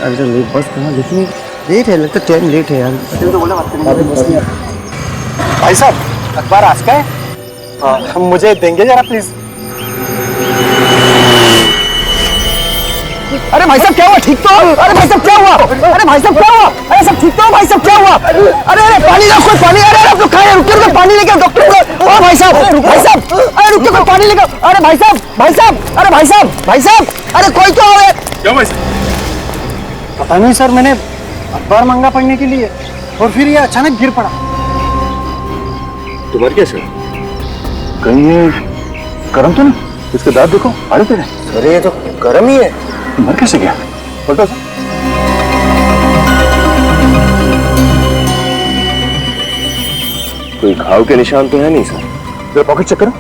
अभी तो लेट बस कहाँ लिखनी लेट है, लगता ट्रेन लेट है यार। तो बोला बात करनी। भाई साहब अखबार आज का है? हाँ मुझे देंगे जरा प्लीज। अरे भाई साहब क्या हुआ? ठीक तो? अरे भाई साहब क्या हुआ? अरे भाई साहब क्या हुआ? अरे सब ठीक तो? भाई साहब क्या हुआ? अरे अरे पानी लाओ, कोई पानी। अरे आप लोग खाए, रुकिए रुकिए, पानी लेके डॉक्टर को। ओ भाई साहब, अरे रुकिए, कोई पानी लेके। अरे भाई साहब, अरे भाई साहब, अरे कोई तो है। क्या भाई साहब? पता नहीं सर, मैंने अखबार मांगा पढ़ने के लिए और फिर ये अचानक गिर पड़ा। तुम्हारे कैसे? कहीं ये गरम तो नहीं? इसके दांत देखो, आड़े तेरे। अरे ये तो गर्म ही है। मर कैसे गया? पलटा सर। कोई घाव के निशान तो है नहीं सर। जरा पॉकेट चेक करो।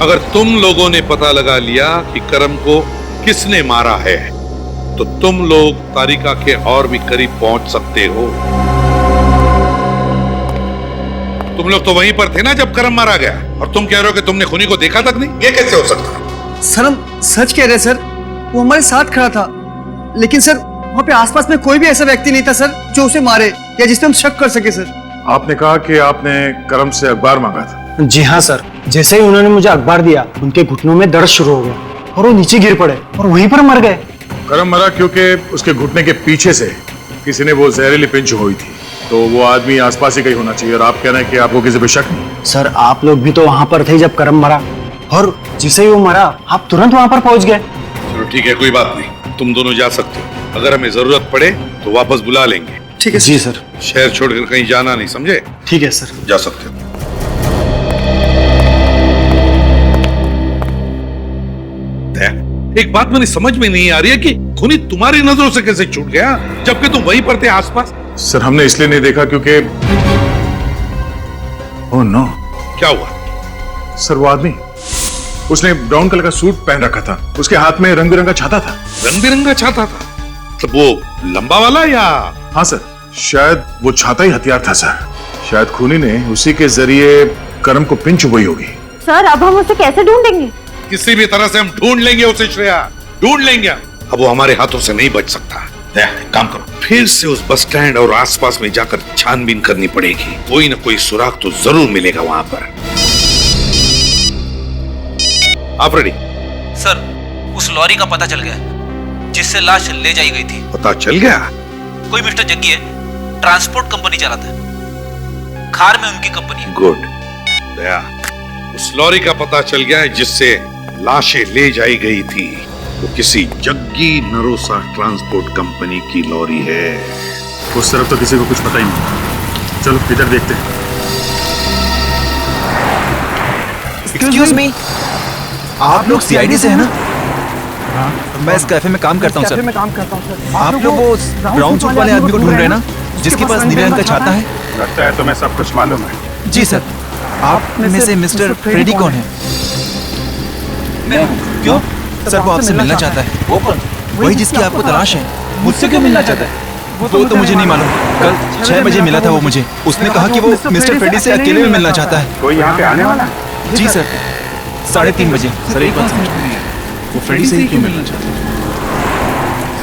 अगर तुम लोगों ने पता लगा लिया कि करम को किसने मारा है तो तुम लोग तारिका के और भी करीब पहुंच सकते हो। तुम लोग तो वहीं पर थे ना जब करम मारा गया, और तुम कह रहे हो कि तुमने खूनी को देखा तक नहीं? ये कैसे हो सकता है? सर हम सच कह रहे सर, वो हमारे साथ खड़ा था, लेकिन सर वहाँ पे आसपास में कोई भी ऐसा व्यक्ति नहीं था सर जो उसे मारे या जिस पे हम शक कर सके सर। आपने कहा कि आपने करम से अखबार मांगा था। जी हाँ सर, जैसे ही उन्होंने मुझे अखबार दिया उनके घुटनों में दर्द शुरू हो गया और वो नीचे गिर पड़े और वहीं पर मर गए। करम मरा क्योंकि उसके घुटने के पीछे से किसी ने वो जहरीली पिंच हुई थी, तो वो आदमी आसपास ही कहीं होना चाहिए। और आप कह रहे हैं कि आपको किसी पे शक नहीं? सर आप लोग भी तो वहाँ पर थे जब करम मरा, और जिसे ही वो मरा आप तुरंत वहाँ पर पहुँच गए। चलो ठीक है, कोई बात नहीं, तुम दोनों जा सकते हो। अगर हमें जरूरत पड़े तो वापस बुला लेंगे। ठीक है जी सर। शहर छोड़कर कहीं जाना नहीं, समझे? ठीक है सर। जा सकते हो। एक बात मेरी समझ में नहीं आ रही है कि खूनी तुम्हारी नजरों से कैसे छूट गया जबकि तुम वहीं पर थे आसपास? सर हमने इसलिए नहीं देखा क्योंकि ओह नो। क्या हुआ? सर वो आदमी, उसने ब्राउन कलर का सूट पहन रखा था, उसके हाथ में रंग बिरंगा छाता था। रंग बिरंगा छाता था? मतलब वो लंबा वाला या? हाँ सर, शायद वो छाता ही हथियार था सर। शायद खूनी ने उसी के जरिए करम को पिन चुभई होगी। सर अब हम उसे कैसे ढूंढेंगे? किसी भी तरह से हम ढूंढ लेंगे उसे श्रेया, ढूंढ लेंगे। अब वो हमारे हाथों से नहीं बच सकता। काम करो, फिर से उस बस स्टैंड और आसपास में जाकर छानबीन करनी पड़ेगी। कोई ना कोई सुराग तो जरूर मिलेगा वहां पर। आप रेडी? सर उस लॉरी का पता चल गया जिससे लाश ले जाई गई थी। पता चल गया? कोई मिस्टर जग्गी है, ट्रांसपोर्ट कंपनी चलाता है, खार में उनकी कंपनी है। गुड दया, उस लॉरी का पता चल गया है जिससे लाशें ले जाई गई थी। वो किसी जग्गी नरोसा ट्रांसपोर्ट कंपनी की लॉरी है। उस तरफ तो किसी को कुछ पता ही नहीं। चलो इधर देखते हैं। एक्सक्यूज मी, आप लोग सीआईडी से हैं ना? मैं इस कैफे में काम करता हूँ सर। आप लोग वो ब्राउन सूट वाले आदमी को ढूंढ रहे हैं ना, जिसके पास नीले रंग का छाता है? लगता है तुम्हें सब कुछ मालूम है। जी सर। आप में से मिस्टर फ्रेडी कौन है? मैं। क्यों? सर वो आपसे मिलना चाहता है। वो कौन? वही जिसकी आपको तलाश है। मुझसे क्यों मिलना चाहता है? वो तो मुझे नहीं मालूम। कल 6 बजे मिला था वो मुझे। उसने कहा कि वो मिस्टर फ्रेडी से अकेले में मिलना चाहता है। कोई यहाँ पे आने वाला? जी सर, 3:30 बजे। सर एक बात समझ नहीं है, वो फ्रेडी से ही क्यों मिलना चाहता है?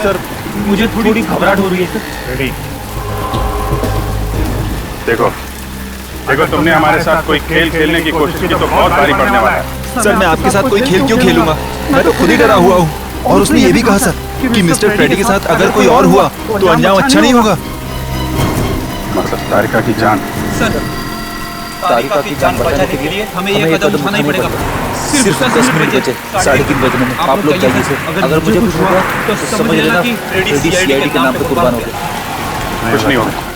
सर मुझे थोड़ी घबराहट हो रही है सर। रेडी? देखो तुमने हमारे साथ कोई खेल खेलने की कोशिश की तो बहुत भारी पड़ने वाला है। सर मैं आपके साथ कोई खेल क्यों खेलूंगा? मैं तो खुद ही डरा हुआ हूँ। और उसने ये भी कहा सर कि मिस्टर फ्रेडी के साथ अगर कोई और हुआ तो अंजाम अच्छा नहीं होगा। मतलब तारिका की जान? सर तारिका की जान बचाने के लिए हमें ये कदम उठाना ही पड़ेगा। सिर्फ 10 मिनट बचे, 3:30 बजने में। आप लोग जाइए सर। अगर मुझे कुछ हुआ तो समझ लेना कि फ्रेडी सीआईडी के नाम पे कुर्बान हो गया। कुछ नहीं होगा।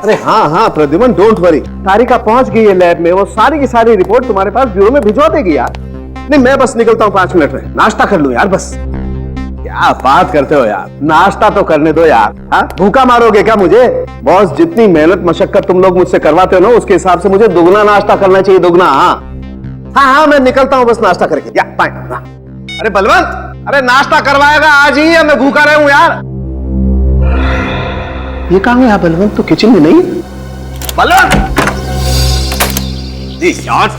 अरे हाँ हाँ प्रद्युमन, डोंट वरी, तारिका पहुंच गई है लैब में, वो सारी की सारी रिपोर्ट तुम्हारे पास ब्यूरो में भिजवा देगी यार। नहीं मैं बस निकलता हूँ 5 मिनट में, नाश्ता कर लूँ यार बस। क्या बात करते हो यार, नाश्ता तो करने दो यार। हाँ भूखा मारोगे क्या मुझे? बॉस जितनी मेहनत मशक्कत तुम लोग मुझसे करवाते हो ना, उसके हिसाब से मुझे दुगना नाश्ता करना चाहिए, दुगना। हाँ मैं निकलता हूँ बस नाश्ता करके। या फाइन। अरे बलवंत, अरे नाश्ता करवाएगा आज ही, मैं भूखा रहा हूँ यार। ये कहाँ है बलवंत? तो किचन में नहीं। बलवंत जी यार,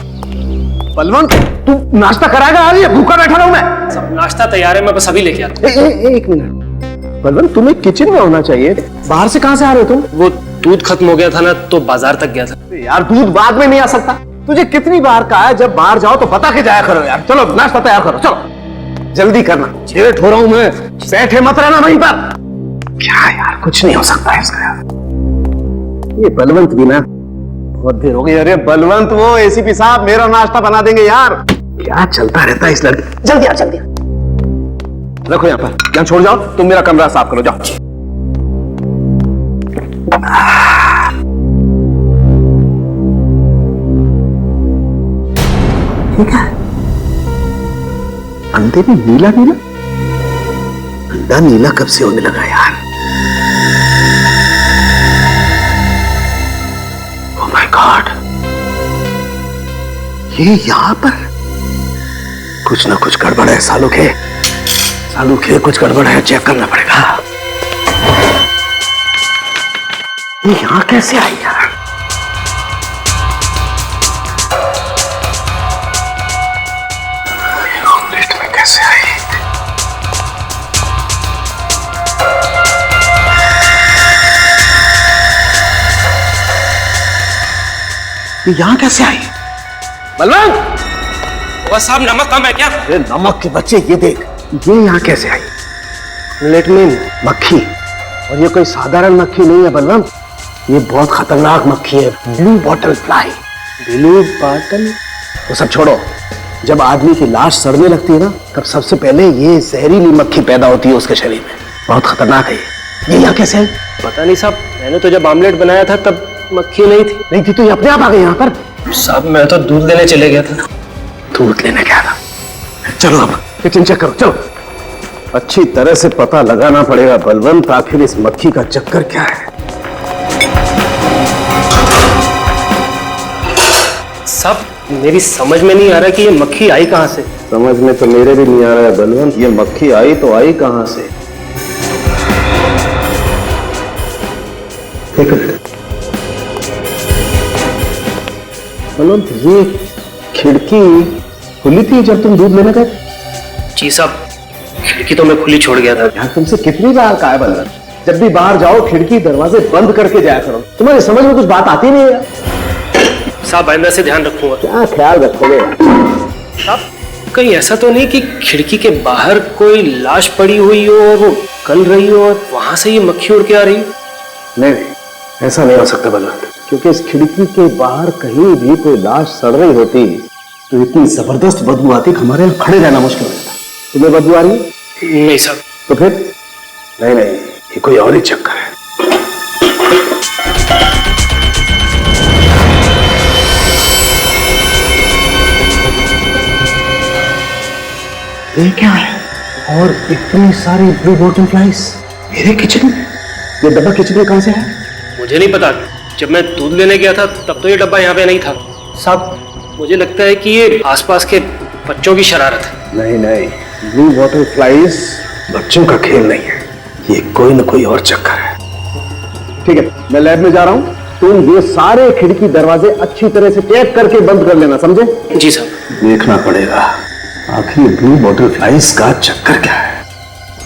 बलवंत तू नाश्ता कराएगा आज? भूखा बैठा रहा हूं मैं। सब नाश्ता तैयार है, मैं बस अभी लेके आता हूं। एक मिनट बलवंत, तुम्हें किचन में होना चाहिए, बाहर से कहां से आ रहे हो तुम? वो दूध खत्म हो गया था ना, तो बाजार तक गया था। यार दूध बाद में नहीं आ सकता, तुझे कितनी बार कहा है जब बाहर जाओ तो बता के जाया करो यार। चलो नाश्ता तैयार करो, चलो जल्दी करना, लेट हो रहा हूं मैं। बैठे मत रहना वहीं पर। क्या यार, कुछ नहीं हो सकता है इसका यार। ये बलवंत भी ना बहुत देर हो गई। अरे बलवंत, वो एसीपी साहब मेरा नाश्ता बना देंगे यार। क्या चलता रहता है इस लड़के। जल्दी आ, जल्दी रखो यहाँ पर, यहाँ छोड़ जाओ, तुम मेरा कमरा साफ करो, जाओ। ठीक है, अंधे में नीला नीला, अंधा नीला कब से होने लगा यार? ओह माय गॉड, ये यहां पर कुछ ना कुछ गड़बड़ है। सालू के कुछ गड़बड़ है, चेक करना पड़ेगा। ये यहां कैसे आई यार? ऑमलेट में कैसे आई? ये यहां कैसे आई? बलवंत साहब, नमक कम है क्या? अरे नमक के बच्चे, ये देख, ये यहाँ कैसे आई? लेट मीन मक्खी, और ये कोई साधारण मक्खी नहीं है बलवंत, ये बहुत खतरनाक मक्खी है, blue bottle fly. Blue bottle? वो सब छोड़ो, जब आदमी की लाश सड़ने लगती है ना, तब सबसे पहले ये जहरीली मक्खी पैदा होती है उसके शरीर में, बहुत खतरनाक है ये यहाँ कैसे आई? पता नहीं साहब, मैंने तो जब आमलेट बनाया था तब मक्खी नहीं थी। तो ये अपने आप आ गई यहाँ पर? साहब मैं तो दूध लेने चले गया था। दूध लेने गया था? चलो अब किचन चेक करो, चलो। अच्छी तरह से पता लगाना पड़ेगा बलवंत, आखिर इस मक्खी का चक्कर क्या है। साहब मेरी समझ में नहीं आ रहा कि ये मक्खी आई कहां से। समझ में तो मेरे भी नहीं आ रहा है बलवंत, ये मक्खी आई तो आई कहां से? एक मिनट बलवंत, ये खिड़की खुली थी जब तुम दूध लेने गए? जी साहब, खिड़की तो मैं खुली छोड़ गया था। यार तुमसे कितनी बार कहा है बलवंत, जब भी बाहर जाओ खिड़की दरवाजे बंद करके जाया करो। तुम्हारी समझ में कुछ बात आती नहीं है? साहब आइंदा से ध्यान रखूंगा। क्या ख्याल रखोगे? साहब कहीं ऐसा तो नहीं कि खिड़की के बाहर कोई लाश पड़ी हुई हो और वो गल रही हो और वहां से ये मक्खी उड़ के आ रही हो? नहीं, ऐसा नहीं हो सकता बलवंत, क्योंकि इस खिड़की के बाहर कहीं भी कोई लाश सड़ रही होती तो इतनी जबरदस्त बदबू आती कि हमारे यहाँ खड़े रहना मुश्किल हो जाता। तुम्हें बदबू आ रही है? नहीं साहब। तो फिर? नहीं, ये कोई और ही चक्कर है। ये क्या है? और इतनी सारी ब्लू बॉटल फ्लाइज मेरे किचन में? ये डब्बा किचन में कहां से है? मुझे नहीं पता, जब मैं दूध लेने गया था तब तो ये डब्बा यहाँ पे नहीं था। साहब मुझे लगता है कि ये आसपास के बच्चों की शरारत है। नहीं, ब्लू बॉटल फ्लाइज बच्चों का खेल नहीं है, ये कोई ना कोई और चक्कर है। ठीक है, मैं लैब में जा रहा हूँ, तुम ये सारे खिड़की दरवाजे अच्छी तरह से टेप करके बंद कर लेना, समझे? जी साहब। देखना पड़ेगा आखिर ब्लू बॉटल फ्लाइज का चक्कर क्या है।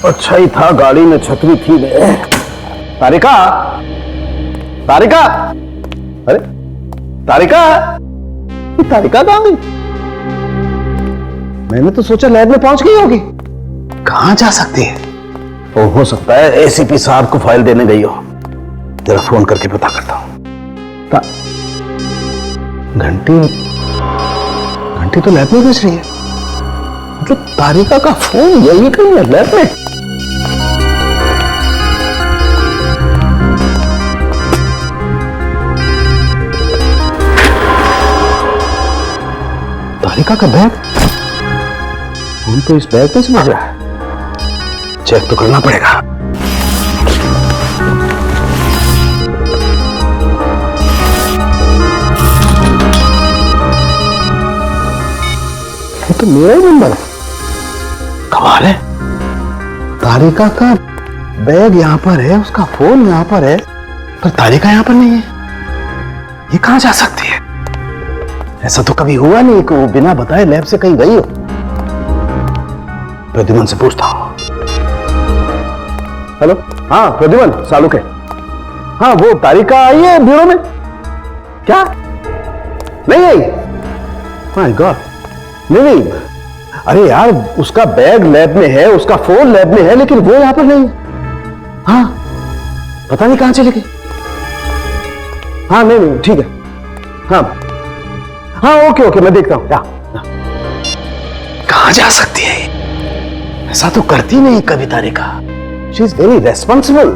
अच्छा ही था गाड़ी में छतरी थी। तारिका, अरे तारिका कहां गई? मैंने तो सोचा लैब में पहुंच गई होगी। कहां जा सकती है? हो सकता है एसीपी साहब को फाइल देने गई हो। जरा फोन करके पता करता हूं। घंटी तो लैब में बज रही है, मतलब तारिका का फोन यही कहीं है लैब में। तारिका का बैग? फोन तो इस बैग में समझ रहा है, चेक तो करना पड़ेगा। ये तो मेरा ही नंबर है। कमाल है, तारिका का बैग यहां पर है, उसका फोन यहां पर है, पर तारिका यहां पर नहीं है। ये कहां जा सकती है? ऐसा तो कभी हुआ नहीं कि वो बिना बताए लैब से कहीं गई हो। प्रद्युमन से पूछता हूं। हेलो, हाँ प्रद्युमन, सालुक है। हाँ, वो तारिका आई है ब्यूरो में? क्या नहीं आई? माय गॉड, नहीं। अरे यार, उसका बैग लैब में है, उसका फोन लैब में है, लेकिन वो यहां पर नहीं है। हाँ, पता नहीं कहां चली गई। हाँ नहीं, ठीक है। हाँ हाँ, ओके, मैं देखता हूं। कहां जा सकती है? ऐसा तो करती नहीं कभी Tarika. She is very responsible.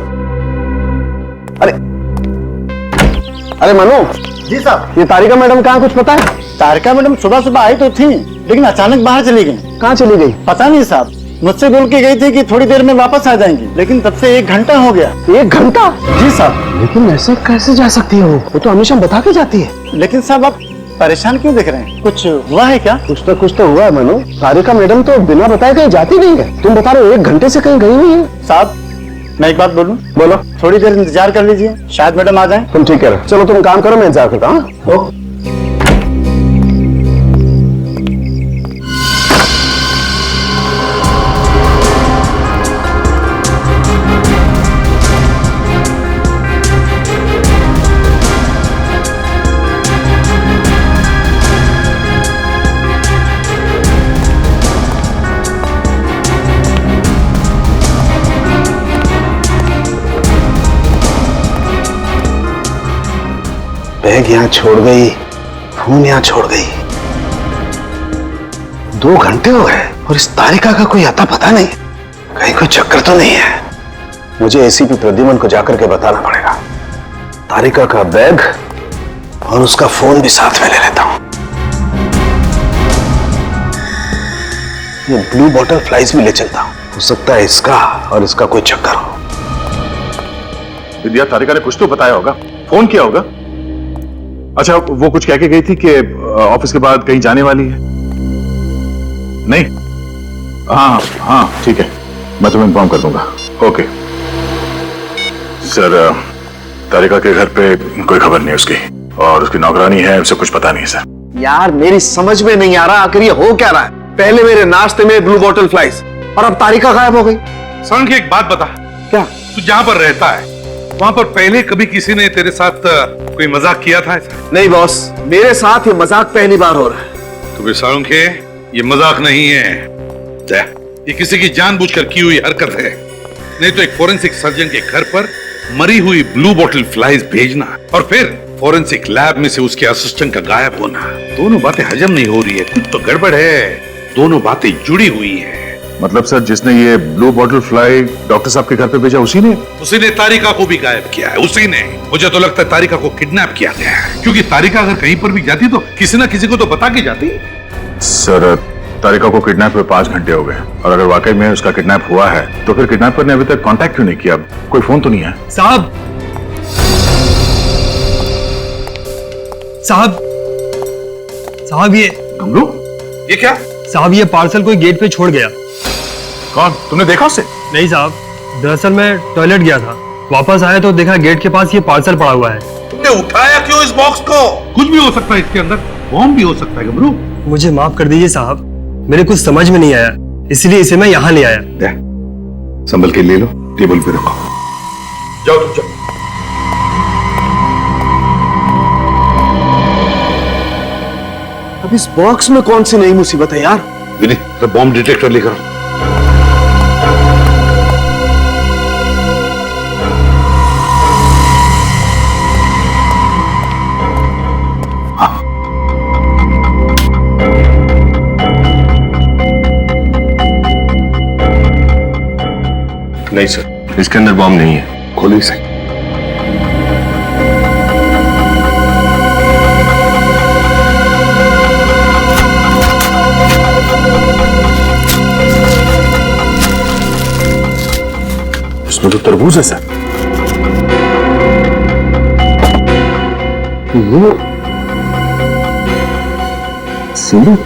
अरे मनु जी साहब। ये तारिका मैडम कहाँ, कुछ पता है? तारिका मैडम सुबह आई तो थी, लेकिन अचानक बाहर चली गई। कहाँ चली गई? पता नहीं साहब, मुझसे बोल के गई थी कि थोड़ी देर में वापस आ जाएंगी, लेकिन तब से 1 घंटा हो गया। 1 घंटा? जी साहब। लेकिन ऐसे कैसे जा सकती है वो तो हमेशा बता के जाती है। लेकिन साहब, आप परेशान क्यों दिख रहे हैं? कुछ हुआ है क्या? कुछ तो हुआ है मनु। तारिका मैडम तो बिना बताए कहीं जाती नहीं है। तुम बता रहे हो 1 घंटे से कहीं गई नहीं है। साहब, मैं एक बात बोलूं? बोलो। थोड़ी देर इंतजार कर लीजिए, शायद मैडम आ जाए। तुम ठीक कह रहे हो। चलो तुम काम करो, मैं इंतजार करता हूँ। बैग यहाँ छोड़ गई, फोन यहाँ छोड़ गई। 2 घंटे हो गए और इस तारिका का कोई आता पता नहीं। कहीं कोई चक्कर तो नहीं है। मुझे एसीपी प्रद्युमन को जाकर के बताना पड़ेगा। तारिका का बैग और उसका फोन भी साथ में ले लेता हूं। ये ब्लू बॉटल फ्लाइज भी ले चलता हूं। हो सकता है इसका और इसका कोई चक्कर हो। विद्या, तारिका ने कुछ तो बताया होगा, फोन किया होगा। अच्छा, वो कुछ कह के गई थी कि ऑफिस के बाद कहीं जाने वाली है? नहीं? हाँ ठीक है, मैं तुम्हें इन्फॉर्म कर दूंगा। ओके सर, तारिका के घर पे कोई खबर नहीं उसकी, और उसकी नौकरानी है, उसे कुछ पता नहीं सर। यार मेरी समझ में नहीं आ रहा, आखिर ये हो क्या रहा है? पहले मेरे नाश्ते में ब्लू बॉटल फ्लाइज और अब तारिका गायब हो गई। सर, एक बात बता, क्या? तू जहां पर रहता है वहां पर पहले कभी किसी ने तेरे साथ कोई मजाक किया था ऐसा? नहीं बॉस, मेरे साथ ये मजाक पहली बार हो रहा है। तो सालुंखे, ये मजाक नहीं है, ये किसी की जानबूझकर की हुई हरकत है। नहीं तो एक फोरेंसिक सर्जन के घर पर मरी हुई ब्लू बॉटल फ्लाइज भेजना और फिर फोरेंसिक लैब में से उसके असिस्टेंट का गायब होना, दोनों बातें हजम नहीं हो रही है। कुछ तो गड़बड़ है, दोनों बातें जुड़ी हुई है। मतलब सर, जिसने ये ब्लू बॉटल फ्लाई डॉक्टर साहब के घर पे भेजा उसी ने तारिका को भी गायब किया है, उसी ने। मुझे तो लगता है तारिका को किडनैप किया गया है, क्योंकि तारिका अगर कहीं पर भी जाती तो किसी ना किसी को तो बता के जाती। सर, तारिका को किडनैप हुए 5 घंटे हो गए, और अगर वाकई में उसका किडनैप हुआ है तो फिर किडनैपर ने अभी तक कांटेक्ट क्यों नहीं किया? कोई फोन तो नहीं है? साहब ये गमरू, ये क्या? साहब, ये पार्सल कोई गेट पे छोड़ गया। कौन? तुमने देखा उसे? नहीं साहब, दरअसल मैं टॉयलेट गया था, वापस आया तो देखा गेट के पास ये पार्सल पड़ा हुआ है। तुमने उठाया क्यों इस बॉक्स को? कुछ भी हो सकता है इसके अंदर, बॉम्ब भी हो सकता है गमरू। मुझे माफ कर दीजिए साहब, मेरे कुछ समझ में नहीं आया, इसलिए इसे मैं यहाँ ले आया। संभल के ले लो, टेबल पे रखो। जाओ तुम जाओ। अब इस बॉक्स में कौन सी नई मुसीबत है यार? विनीत, तो बॉम्ब डिटेक्टर लेकर आओ। नहीं सर, इसके अंदर बॉम्ब नहीं है। खोलो इसे। इसमें तो तरबूज है सर। ये सीढ़ी,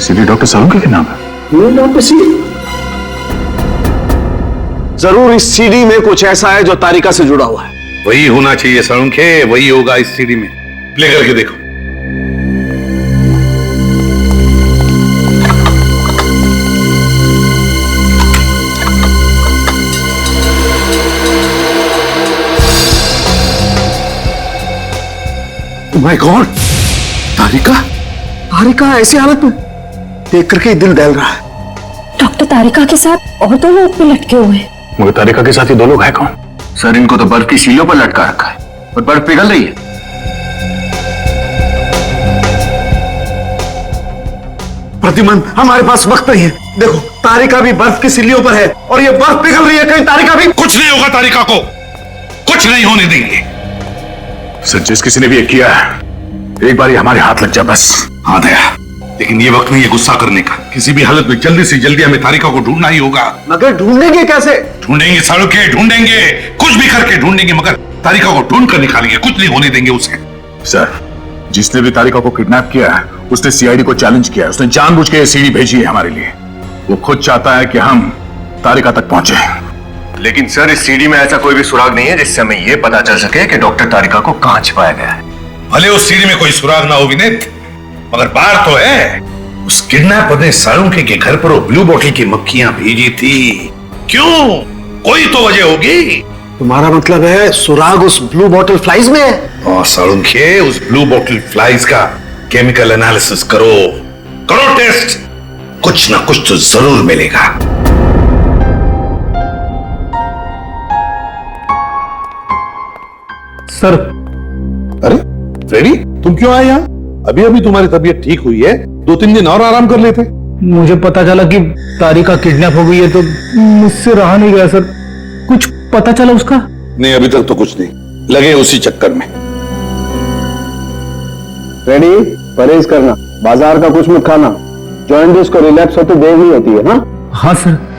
सीढ़ी डॉक्टर सालुंखे के नाम है। ये नाम पे सीढ़ी? जरूर इस सीढ़ी में कुछ ऐसा है जो तारिका से जुड़ा हुआ है। वही होना चाहिए सालुंखे, वही होगा इस सीढ़ी में। प्ले करके देखो। माय गॉड, तारिका! तारिका ऐसी हालत में देख करके ही दिल दहल रहा है। डॉक्टर तारिका के साथ और 2 लोग भी लटके हुए हैं। मगर तारिका के साथ ये 2 लोग हैं कौन? सर इनको तो बर्फ की सीलियों पर लटका रखा है और बर्फ पिघल रही है। प्रतिमन, हमारे पास वक्त नहीं है। देखो, तारिका भी बर्फ की सीलियों पर है और ये बर्फ पिघल रही है, कहीं तारिका भी। कुछ नहीं होगा तारिका को, कुछ नहीं होने देंगे। सर जिस किसी ने भी ये किया है, एक बार ये हमारे हाथ लग जाए बस। हाँ दया, लेकिन ये वक्त नहीं है गुस्सा करने का। किसी भी हालत में जल्दी से जल्दी हमें तारिका को ढूंढना ही होगा। मगर ढूंढेंगे कैसे? ढूंढेंगे सालुंखे, ढूंढेंगे, कुछ भी करके ढूंढेंगे, मगर तारिका को ढूंढ कर निकालेंगे। कुछ नहीं होने देंगे उसे। सर जिसने भी तारिका को किडनैप किया है उसने सीआईडी को चैलेंज किया है। उसने जानबूझ के ये सीढ़ी भेजी है हमारे लिए। वो खुद चाहता है कि हम तारिका तक पहुंचे। लेकिन सर इस सीढ़ी में ऐसा कोई भी सुराग नहीं है जिससे हमें यह पता चल सके कि डॉक्टर तारिका को कहां छिपाया गया है। भले उस सीढ़ी में कोई सुराग ना हो विनीत, मगर बार तो है। उस किडनैपर ने सालुंखे के घर पर वो ब्लू बोतल की मक्खियां भेजी थी। क्यों? कोई तो वजह होगी। तुम्हारा मतलब है सुराग उस ब्लू बॉटल फ्लाइज में है? और सालुंखे, उस ब्लू बोतल फ्लाइज का केमिकल एनालिसिस करो, करो टेस्ट। कुछ ना कुछ तो जरूर मिलेगा। सर अरे फ्रेडी, तुम क्यों आए यहाँ? अभी अभी तुम्हारी तबीयत ठीक हुई है, 2-3 दिन और आराम कर लेते। मुझे पता चला कि तारिका किडनैप हो गई है तो मुझसे रहा नहीं गया सर। कुछ पता चला उसका? नहीं, अभी तक तो कुछ नहीं, लगे उसी चक्कर में। रेडी, परहेज करना, बाजार का कुछ मत खाना। जॉइंटिस को रिलैक्स होते देर नहीं होती है। हाँ सर।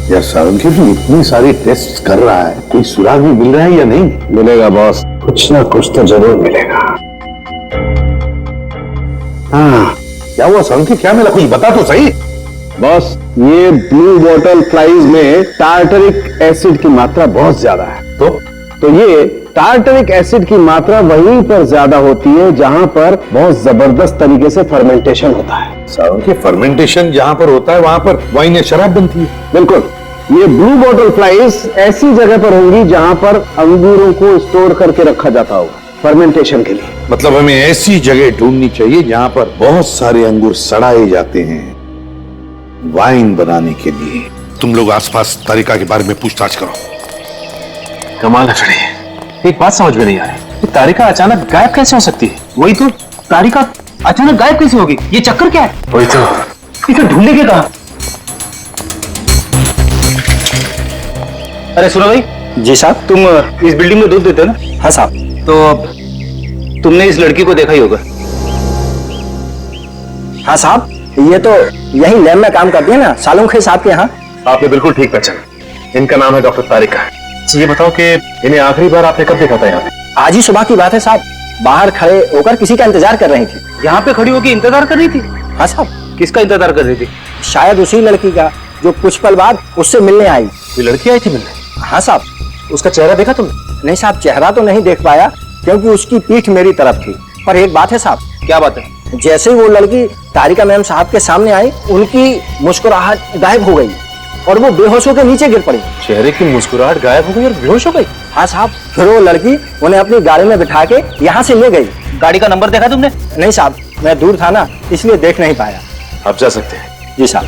यार सालुंखे भी इतनी सारी टेस्ट कर रहा है, कोई सुराग भी मिल रहा है या नहीं? मिलेगा बॉस, कुछ ना कुछ तो जरूर मिलेगा। हाँ, क्या हुआ सालुंखे? क्या मिला? कुछ बता तो सही। बॉस, ये ब्लू बॉटल फ्लाइज में टार्टरिक एसिड की मात्रा बहुत ज्यादा है। तो ये टार्टरिक एसिड की मात्रा वहीं पर ज्यादा होती है जहां पर बहुत जबरदस्त तरीके से फर्मेंटेशन होता है। सालुंखे, फर्मेंटेशन जहां पर होता है वहां पर वाइन या शराब बनती है। बिल्कुल, ये ब्लू बॉटल फ्लाइज ऐसी जगह पर होंगी जहां पर अंगूरों को स्टोर करके रखा जाता होगा फर्मेंटेशन के लिए। मतलब हमें ऐसी जगह ढूंढनी चाहिए जहां पर बहुत सारे अंगूर सड़ाए जाते हैं वाइन बनाने के लिए। तुम लोग आसपास तारिका के बारे में पूछताछ करो। कमाल है फ्रेडी, एक बात समझ में नहीं आ रही, तारिका अचानक गायब कैसे हो सकती है? वही तो, तारिका अचानक गायब कैसे होगी? ये चक्कर क्या है? वही तो, इसे ढूंढने के कहा? अरे सुनो भाई। जी साहब। तुम इस बिल्डिंग में दूध देते हो ना? हाँ साहब। तो तुमने इस लड़की को देखा ही होगा। हाँ साहब, ये तो यही लैब में काम करती है ना, सालुंखे साहब के यहाँ। आपने बिल्कुल ठीक पहचाना। इनका नाम है डॉक्टर तारिका। ये बताओ कि इन्हें आखिरी बार आपने कब देखा था यहाँ पे? आज ही सुबह की बात है साहब। बाहर खड़े होकर किसी का इंतजार कर रही थी। यहाँ पे खड़ी होकर इंतजार कर रही थी? हाँ साहब। किसका इंतजार कर रही थी? शायद उसी लड़की का जो कुछ पल बाद उससे मिलने आई। कोई लड़की आई थी मिलने? हाँ साहब। उसका चेहरा देखा तुमने? नहीं साहब, चेहरा तो नहीं देख पाया क्योंकि उसकी पीठ मेरी तरफ थी। पर एक बात है साहब। क्या बात है? जैसे ही वो लड़की तारिका मैम साहब के सामने आई, उनकी मुस्कुराहट गायब हो गई और वो बेहोश होकर नीचे गिर पड़ी। चेहरे की मुस्कुराहट गायब हो गई और बेहोश हो गई? हाँ साहब। फिर वो लड़की उन्हें अपनी गाड़ी में बिठा के यहाँ से ले गई। गाड़ी का नंबर देखा तुमने? नहीं साहब, मैं दूर था ना, इसलिए देख नहीं पाया। आप जा सकते हैं। जी साहब।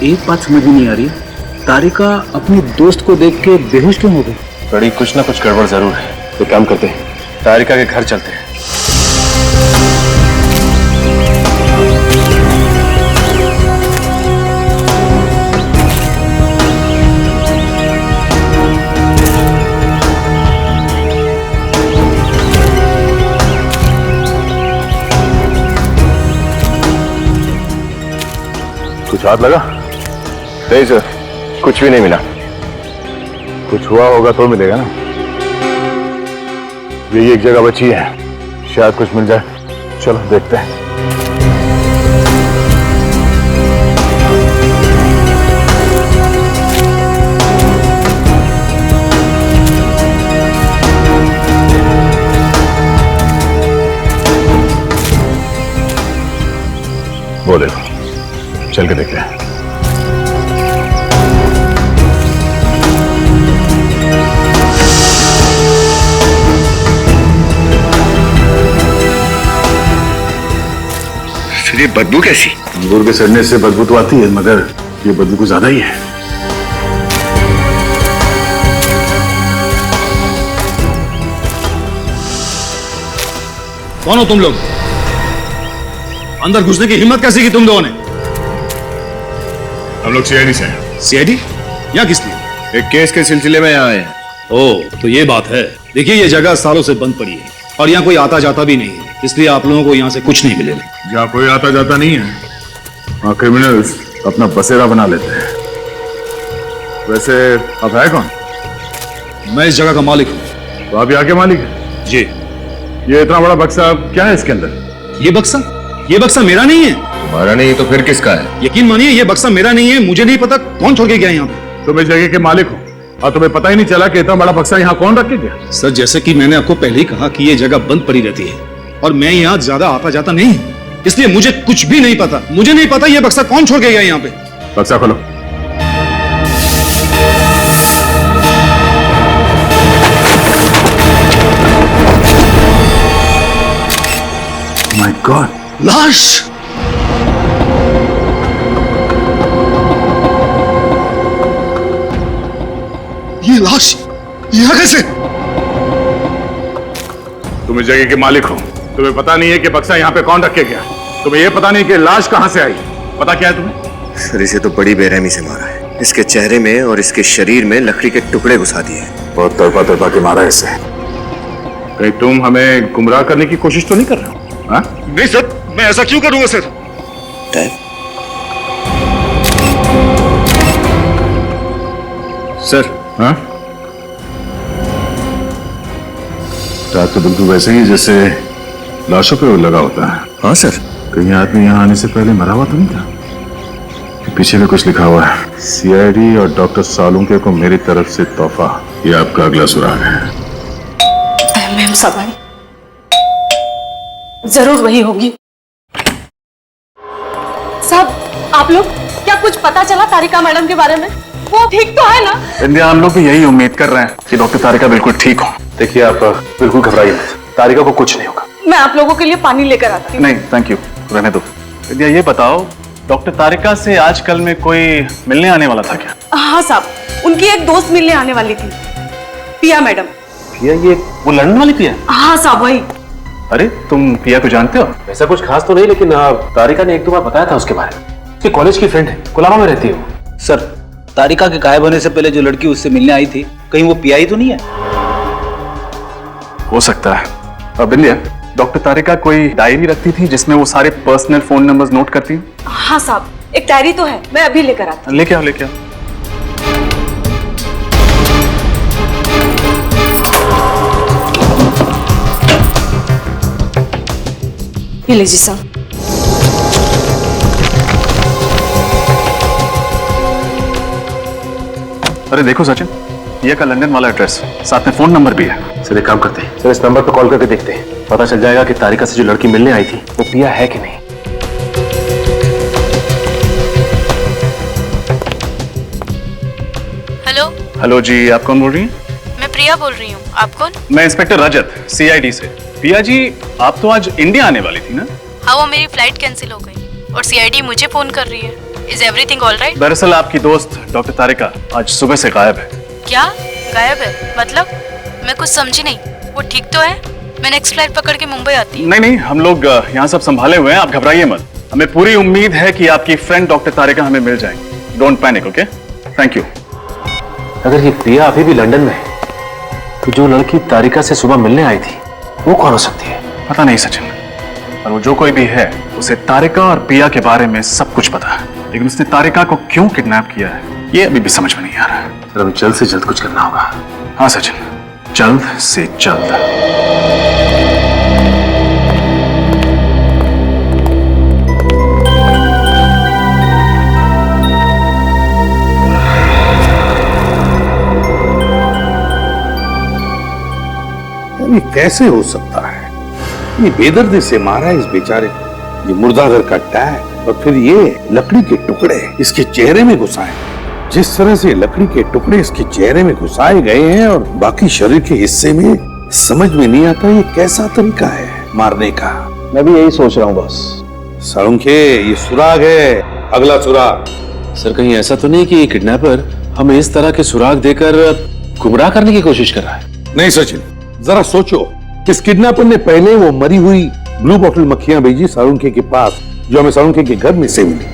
एक बात समझ में नहीं आ रही, तारिका अपने दोस्त को देख के बेहोश क्यों हो गई? बड़ी कुछ ना कुछ गड़बड़ जरूर है। एक काम करते हैं, तारिका के घर चलते हैं। कुछ हाथ लगा? नहीं सर, कुछ भी नहीं मिला। कुछ हुआ होगा तो मिलेगा ना। यही एक जगह बची है, शायद कुछ मिल जाए। चलो देखते हैं। वो देखो, चल के देखते हैं। ये बदबू कैसी? अंगूर के सड़ने से बदबू तो आती है, मगर ये बदबू कुछ ज्यादा ही है। कौन हो तुम लोग? अंदर घुसने की हिम्मत कैसे की तुम लोगों ने? हम लोग सीआईडी से हैं। सीआईडी? यहाँ किस लिए? एक केस के सिलसिले में यहाँ आए हैं। ओह, तो ये बात है। देखिए, ये जगह सालों से बंद पड़ी है और यहाँ कोई आता जाता भी नहीं है, इसलिए आप लोगों को यहाँ से कुछ नहीं मिलेगा। जहाँ कोई आता जाता नहीं है, वहाँ क्रिमिनल्स अपना बसेरा बना लेते हैं। वैसे आप है कौन? मैं इस जगह का मालिक हूँ। तो आप यहाँ के मालिक हैं? जी। ये इतना बड़ा बक्सा क्या है इसके अंदर? ये बक्सा मेरा नहीं है। तुम्हारा नहीं तो फिर किसका है? यकीन मानिए, ये बक्सा मेरा नहीं है। मुझे नहीं पता कौन छोड़ के गया यहाँ पे। तुम इस जगह के मालिक हो और तुम्हें पता ही नहीं चला कि इतना बड़ा बक्सा यहाँ कौन रख के गया? सर, जैसे कि मैंने आपको पहले ही कहा कि ये जगह बंद पड़ी रहती है और मैं यहाँ ज्यादा आता जाता नहीं हूँ, इसलिए मुझे कुछ भी नहीं पता। मुझे नहीं पता ये बक्सा कौन छोड़ के गया यहाँ पे। बक्सा खोलो। माय गॉड, लाश! ये लाश यहाँ कैसे? तुम इस जगह के मालिक हो, तुम्हें पता नहीं है कि बक्सा यहाँ पे कौन रख के गया? तुम्हें यह पता नहीं कि लाश कहाँ से आई? पता क्या है तुम्हें? सर, इसे तो बड़ी बेरहमी से मारा है। इसके चेहरे में और इसके शरीर में लकड़ी के टुकड़े घुसा दिए। बहुत तड़पा के मारा है इसे। कहीं तुम हमें गुमराह करने की कोशिश तो नहीं कर रहे हो? हाँ? नहीं सर, मैं ऐसा क्यों करूंगा सर? सर, हाँ? रात तो बिल्कुल वैसे ही जैसे लाशों पे लगा होता है। हाँ सर। कहीं आदमी यहाँ आने से पहले मरा हुआ तो नहीं था? पीछे में कुछ लिखा हुआ है, सीआईडी और डॉक्टर सालुंके को मेरी तरफ से तोहफा। ये आपका अगला सुराग है। मैम सवारी जरूर वही होगी। साहब, आप लोग क्या कुछ पता चला तारिका मैडम के बारे में? वो ठीक तो है ना? इंडिया, हम लोग भी यही उम्मीद कर रहे हैं कि डॉक्टर तारिका बिल्कुल ठीक हो। देखिए, आप बिल्कुल घबराइए मत, तारिका को कुछ नहीं होगा। मैं आप लोगों के लिए पानी लेकर आती हूँ। नहीं, थैंक यू, रहने दो। इंडिया, ये बताओ, डॉक्टर तारिका से आजकल में कोई मिलने आने वाला था क्या? हाँ साहब, उनकी एक दोस्त मिलने आने वाली थी, पिया मैडम। पिया? ये वो लंदन वाली पिया? हाँ साहब, वही। अरे, तुम पिया को जानते हो? ऐसा कुछ खास तो नहीं, लेकिन तारिका ने एक दो बार बताया था उसके बारे में। उसकी कॉलेज की फ्रेंड है, कोलाबा में रहती है वो। सर, तारिका के गायब होने से पहले जो लड़की उससे मिलने आई थी, कहीं वो पिया ही तो नहीं है? हो सकता है। अब इंडिया, डॉक्टर तारिका कोई डायरी रखती थी जिसमें वो सारे पर्सनल फोन नंबर्स नोट करती है? हाँ साहब, एक डायरी तो है, मैं अभी लेकर आती हूँ। लेके आओ, लेके आओ। ये लीजिए साहब। अरे देखो सचिन, ये का लंदन वाला एड्रेस, साथ में फोन नंबर भी है। सर, एक काम करते हैं सर, इस नंबर पर कॉल करके देखते हैं, पता चल जाएगा कि तारिका से जो लड़की मिलने आई थी वो पिया है कि नहीं। हेलो। हेलो जी, आप कौन बोल रही हैं? मैं प्रिया बोल रही हूँ। आप कौन? मैं इंस्पेक्टर रजत, सीआईडी से। पिया जी, आप तो आज इंडिया आने वाली थी ना? हाँ, वो मेरी फ्लाइट कैंसिल हो गई और सीआईडी मुझे फोन कर रही है। Is everything all right? दरअसल आपकी दोस्त डॉक्टर तारिका आज सुबह से गायब है। क्या गायब है? मतलब मैं कुछ समझी नहीं। वो ठीक तो है? मैं नेक्स्ट फ्लाइट पकड़ के मुंबई आती हूँ। नहीं नहीं, हम लोग यहाँ सब संभाले हुए हैं, आप घबराइए मत। हमें पूरी उम्मीद है कि आपकी फ्रेंड डॉक्टर तारिका हमें मिल जाएंगी। Don't panic, okay? Thank you. अगर ये प्रिया अभी भी लंदन में है, तो जो लड़की तारिका से सुबह मिलने आई थी वो कौन हो सकती है? पता नहीं सचिन, और वो जो कोई भी है, उसे तारिका और पिया के बारे में सब कुछ पता है। लेकिन उसने तारिका को क्यों किडनैप किया है ये अभी भी समझ में नहीं आ रहा। सर हमें जल्द से जल्द कुछ करना होगा। हाँ सचिन, जल्द से जल्द। ये कैसे हो सकता है? ये बेदर्दी से मारा इस बेचारे को, ये मुर्दाघर का टैग और फिर ये लकड़ी के टुकड़े इसके चेहरे में घुसाए। जिस तरह से लकड़ी के टुकड़े इसके चेहरे में घुसाए गए हैं और बाकी शरीर के हिस्से में, समझ में नहीं आता ये कैसा तरीका है मारने का। मैं भी यही सोच रहा हूँ बस। साळुंखे, ये सुराग है, अगला सुराग। सर कहीं ऐसा तो नहीं कि ये किडनैपर हमें इस तरह के सुराग देकर गुमराह करने की कोशिश कर रहा है? नहीं सचिन, जरा सोचो, इस किडनैपर ने पहले वो मरी हुई ब्लू बॉटल मक्खियां भेजी साळुंखे के पास, जो हमें साळुंखे के घर में से मिली,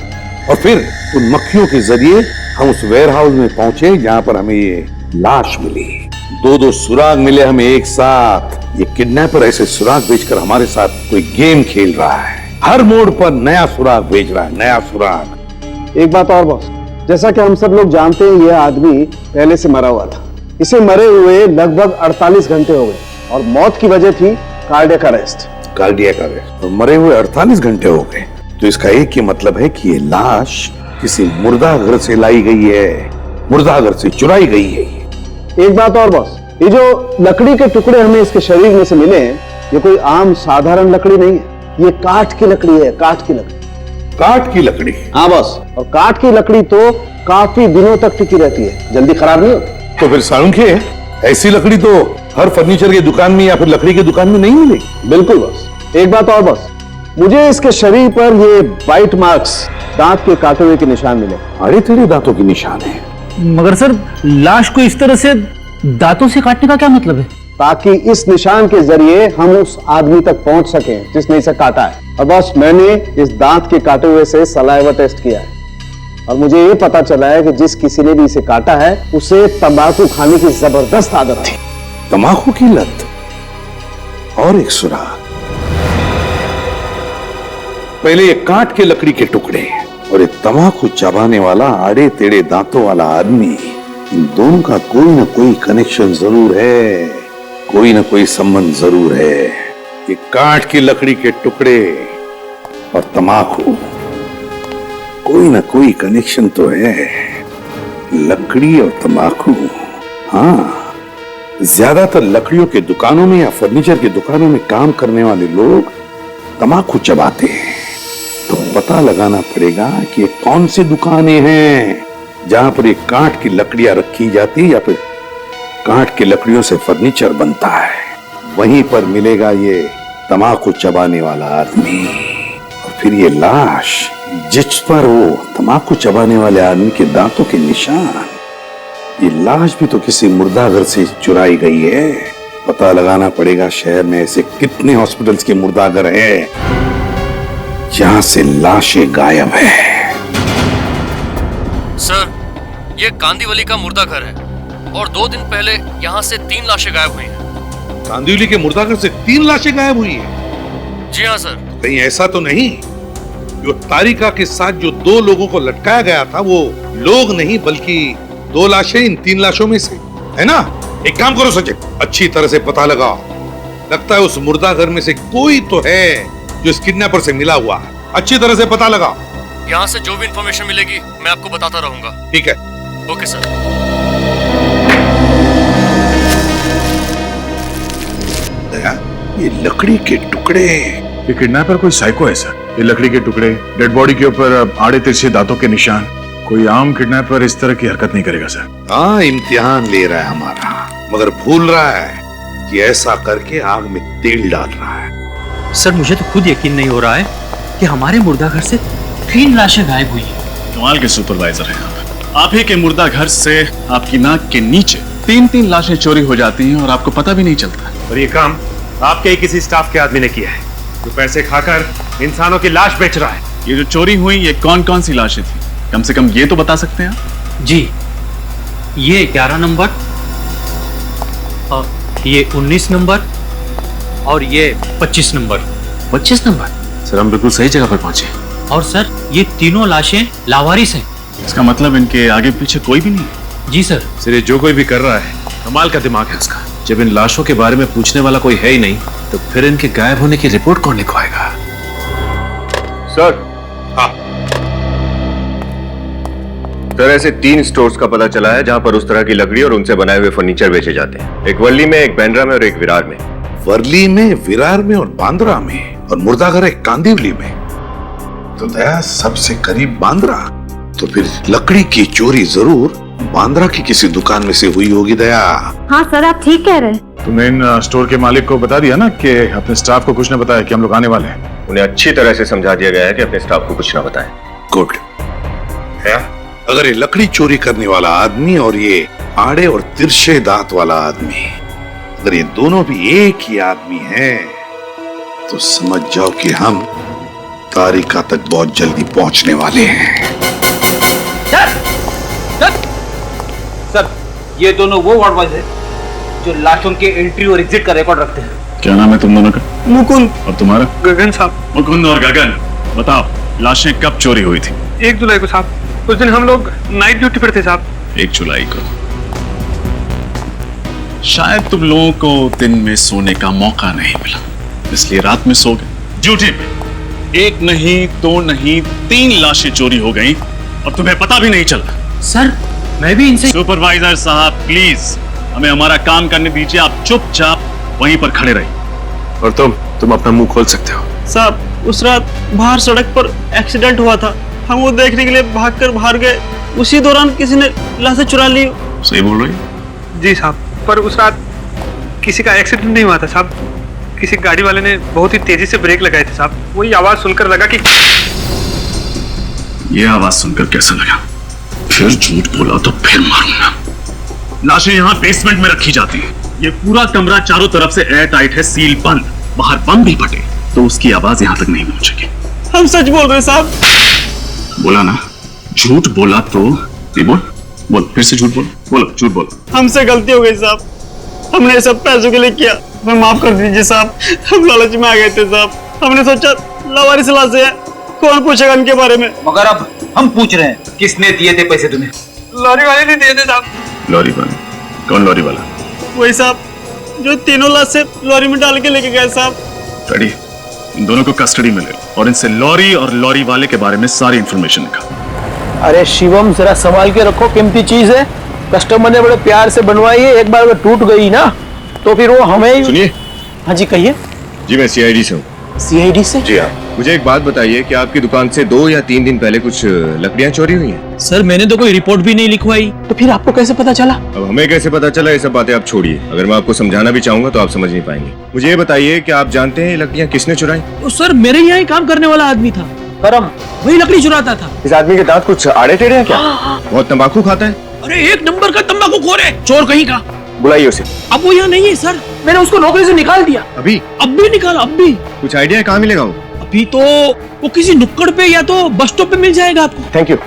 और फिर उन मक्खियों के जरिए हम उस वेयर हाउस में पहुंचे जहां पर हमें ये लाश मिली। दो सुराग मिले हमें एक साथ। ये किडनैपर ऐसे सुराग भेजकर हमारे साथ कोई गेम खेल रहा है। हर मोड़ पर नया सुराग भेज रहा है, नया सुराग। एक बात और बॉस, जैसा कि हम सब लोग जानते हैं, यह आदमी पहले से मरा हुआ था। इसे मरे हुए लगभग 48 घंटे हो गए और मौत की वजह थी कार्डियक अरेस्ट। कार्डियक अरेस्ट, और मरे हुए 48 घंटे हो गए, तो इसका एक ही मतलब है कि ये लाश किसी मुर्दाघर से लाई गई है, मुर्दाघर से चुराई गई है। एक बात और बॉस, ये जो लकड़ी के टुकड़े हमें इसके शरीर में से मिले हैं, ये कोई आम साधारण लकड़ी नहीं है, ये काठ की लकड़ी है, काठ की लकड़ी। काठ की लकड़ी? हाँ बॉस, और काठ की लकड़ी तो काफी दिनों तक टिकी रहती है, जल्दी खराब नहीं होती। तो फिर साळुंखे, ऐसी लकड़ी तो हर फर्नीचर की दुकान में या फिर लकड़ी की दुकान में नहीं मिलेगी। बिल्कुल बॉस। एक बात और बॉस, मुझे इसके शरीर पर ये बाइट मार्क्स, दांत के काटे हुए के निशान मिले। अरे तेरे दांतों के निशान है। मगर सर लाश को इस तरह से दांतों से काटने का क्या मतलब है? ताकि इस निशान के जरिए हम उस आदमी तक पहुंच सकें जिसने इसे काटा है। और बस मैंने इस दांत के काटे हुए से सलाइवा टेस्ट किया है और मुझे ये पता चला है कि जिस किसी ने भी इसे काटा है उसे तंबाकू खाने की जबरदस्त आदत थी। तंबाकू की लत? और एक सुराग, पहले ये काट के लकड़ी के टुकड़े और ये तंबाकू चबाने वाला आड़े टेढ़े दांतों वाला आदमी, इन दोनों का कोई ना कोई कनेक्शन जरूर है, कोई ना कोई संबंध जरूर है। ये काट की लकड़ी के टुकड़े और तंबाकू, कोई ना कोई कनेक्शन तो है। लकड़ी और तंबाकू, हाँ, ज्यादातर लकड़ियों के दुकानों में या फर्नीचर की दुकानों में काम करने वाले लोग तंबाकू चबाते हैं। तो पता लगाना पड़ेगा कि ये कौन सी दुकानें हैं जहां पर ये काठ की लकड़ियां रखी जाती या फिर काठ की लकड़ियों से फर्नीचर बनता है। वहीं पर मिलेगा ये तंबाकू चबाने वाला आदमी और फिर ये लाश जिस पर वो तंबाकू चबाने वाले आदमी के दांतों के निशान। ये लाश भी तो किसी मुर्दाघर से चुराई गई है। पता लगाना पड़ेगा शहर में ऐसे कितने हॉस्पिटल्स के मुर्दाघर हैं जहां से लाशें गायब है। सर, ये कांदीवली का मुर्दाघर है और 2 दिन पहले यहाँ से 3 लाशें गायब हुई हैं। कांदिवली के मुर्दाघर से 3 लाशें गायब हुई हैं? जी हाँ सर। कहीं ऐसा तो नहीं जो तारिका के साथ जो 2 लोगों को लटकाया गया था वो लोग नहीं बल्कि 2 लाशें इन 3 लाशों में से है ना? एक काम करो सचिन, अच्छी तरह से पता लगाओ। लगता है उस मुर्दाघर में से कोई तो है जो इस किडनैपर से मिला हुआ है। अच्छी तरह से पता लगाओ। यहाँ से जो भी इंफॉर्मेशन मिलेगी मैं आपको बताता रहूंगा। ठीक है। Okay sir. दया, ये लकड़ी के टुकड़े, ये किडनैपर कोई साइको है सर। ये लकड़ी के टुकड़े, डेड बॉडी के ऊपर आड़े तिरछे दांतों के निशान, कोई आम किडनैपर इस तरह की हरकत नहीं करेगा सर। हाँ, इम्तिहान ले रहा है हमारा, मगर भूल रहा है कि ऐसा करके आग में तेल डाल रहा है। सर, मुझे तो खुद यकीन नहीं हो रहा है कि हमारे मुर्दाघर से 3 लाशें गायब हुई हैं। कमाल के सुपरवाइजर हैं आप ही के मुर्दाघर से आपकी नाक के नीचे 3-3 लाशें चोरी हो जाती हैं और आपको पता भी नहीं चलता। और ये काम आपके ही किसी स्टाफ के आदमी ने किया है जो पैसे खाकर इंसानों की लाश बेच रहा है। ये जो चोरी हुई ये कौन कौन सी लाशें थी, कम से कम ये तो बता सकते हैं आप? जी, ये 11 नंबर और ये 19 नंबर और ये 25 नंबर। 25 नंबर? सर हम बिल्कुल सही जगह पर पहुंचे। और सर ये तीनों लाशें लावारिस हैं। इसका मतलब इनके आगे पीछे कोई भी नहीं? जी सर। सिर्फ जो कोई भी कर रहा है कमाल का दिमाग है उसका। जब इन लाशों के बारे में पूछने वाला कोई है ही नहीं तो फिर इनके गायब होने की रिपोर्ट कौन लिखवाएगा? सर। हाँ सर, ऐसे 3 स्टोर्स का पता चला है जहां पर उस तरह की लकड़ी और उनसे बनाए हुए फर्नीचर बेचे जाते हैं। एक वर्ली में, एक बांद्रा में और एक विरार में। वर्ली में, विरार में और बांद्रा में, और मुर्दाघर है कांदिवली में। तो दया सबसे करीब बांद्रा। तो फिर लकड़ी की चोरी जरूर बांद्रा की किसी दुकान में से हुई होगी दया। हाँ सर, आप ठीक कह रहे हैं। तुमने इन स्टोर के मालिक को बता दिया ना कि अपने स्टाफ को कुछ न बताया कि हम लोग आने वाले हैं? उन्हें अच्छी तरह से समझा दिया गया है कि अपने स्टाफ को कुछ ना बताएं। गुड। अगर ये लकड़ी चोरी करने वाला आदमी और ये आड़े और तिरछे दांत वाला आदमी, अगर ये दोनों भी एक ही आदमी हैं, तो समझ जाओ कि हम तारिका तक बहुत जल्दी पहुंचने वाले हैं। सर ये दोनों वो वार्ड बॉयज हैं जो लाशों के एंट्री और एग्जिट का रिकॉर्ड रखते हैं। क्या नाम है तुम दोनों का? मुकुंद। और तुम्हारा? गगन साहब। मुकुंद और गगन, बताओ लाशें कब चोरी हुई थी? 1 जुलाई को साहब। उस दिन हम लोग नाइट ड्यूटी पर थे साहब। 1 जुलाई को। शायद तुम लोगों को दिन में सोने का मौका नहीं मिला, इसलिए रात में सो गए। ड्यूटी पे 1 नहीं 2 नहीं 3 लाशें चोरी हो गई और तुम्हें पता भी नहीं चला। सर मैं भी इनसे। सुपरवाइजर साहब प्लीज हमें हमारा काम करने दीजिए। आप चुपचाप वहीं पर खड़े रहिए। और तुम अपना मुंह खोल सकते हो। साहब उस रात बाहर सड़क पर एक्सीडेंट हुआ था, हम वो देखने के लिए भागकर बाहर गए। उसी दौरान किसी ने लाशें चुरा ली। सही बोल रही? जी साहब, पर उस रात किसी का एक्सीडेंट नहीं हुआ था साहब। किसी गाड़ी वाले ने बहुत ही तेजी से ब्रेक लगाए थे साहब। वही आवाज सुनकर लगा कि ये आवाज सुनकर कैसा लगा? फिर झूठ बोला तो फिर मारूंगा। लाशें यहाँ बेसमेंट में रखी जाती हैं। ये पूरा कमरा चारों तरफ से एयर टाइट है, सील बंद। बाहर बम भी फटे तो उसकी आवाज यहाँ तक नहीं पहुंचेगी। हम सच बोल रहे हैं साहब। बोला ना, झूठ बोला तो बोल फिर से झूठ बोलो झूठ बोलो। हमसे गलती हो गई साहब, हमने सब पैसों के लिए किया, हमें माफ कर दीजिए साहब। हम लालच में आ गए थे साहब। हमने सोचा लावारिस लाशें हैं, कौन पूछेगा इनके बारे में। मगर अब हम पूछ रहे हैं किसने दिए थे पैसे तुम्हें? लॉरी वाले ने दिए थे साहब। लॉरी वाला? कौन लॉरी वाला? वही साहब जो तीनों लाशें लॉरी में डाल के लेके गए साहब। रेडी, इन दोनों को कस्टडी में ले और इनसे लॉरी और लॉरी वाले के बारे में सारी इंफॉर्मेशन निकाल। अरे शिवम जरा संभाल के रखो, कीमती चीज है। कस्टमर ने बड़े प्यार से बनवाई है, एक बार अगर टूट गई ना तो फिर वो हमें। सुनिए। हाँ जी कहिए। जी मैं सीआईडी से हूँ। सीआईडी से? जी हाँ। मुझे एक बात बताइए कि आपकी दुकान से 2 या 3 दिन पहले कुछ लकड़ियाँ चोरी हुई हैं? सर मैंने तो कोई रिपोर्ट भी नहीं लिखवाई। तो फिर आपको कैसे पता चला? अब हमें कैसे पता चला ये सब बातें आप छोड़िए। अगर मैं आपको समझाना भी चाहूंगा तो आप समझ नहीं पाएंगे। मुझे ये बताइए कि आप जानते हैं ये लकड़ियाँ किसने चुराई? सर मेरे यहाँ ही काम करने वाला आदमी था, करम, वही लकड़ी चुराता था। इस आदमी के दांत कुछ आड़े टेढ़े हैं क्या? बहुत तंबाकू खाता है? अरे 1 नंबर का तंबाकूखोर है, चोर कहीं का। बुलाइए उसे। अब वो यहाँ नहीं है सर, मैंने उसको नौकरी से निकाल दिया। अभी? अब भी निकाला, अब भी। कुछ आइडिया है कहाँ मिलेगा वो? अभी तो वो किसी नुक्कड़ पे या तो बस स्टॉप पे मिल जाएगा आपको। Thank you.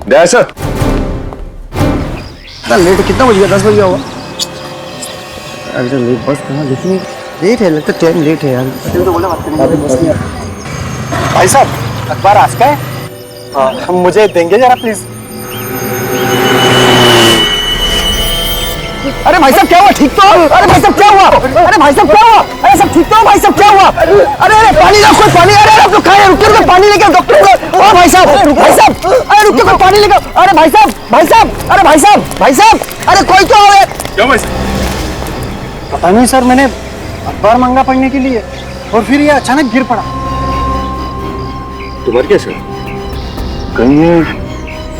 Daya sir. Late कितना बज गया? 10 बज गया होगा। अरे लेट बस कहाँ, लेकिन लेट है, लगता है ट्रेन लेट है यार। तो बोला बात करने। भाई साहब अखबार आज का है? हाँ मुझे देंगे जरा प्लीज। अरे भाई साहब क्या हुआ? ठीक तो? अरे भाई साहब क्या हुआ? अरे भाई साहब क्या हुआ? अरे सब ठीक तो? भाई साहब क्या हुआ? अरे पानी लाओ, कोई पानी। अरे आप लोग खाए, रुकिए, पानी लेके डॉक्टर को। ओ भाई साहब, अरे रुकिए, कोई पानी लेके। अरे भाई साहब, अरे भाई साहब, अरे कोई तो है। क्या भाई साहब? पता नहीं सर, मैंने अखबार मांगा पढ़ने के लिए और फिर ये अचानक गिर पड़ा। तुम्हारी क्या सर? कहीं ये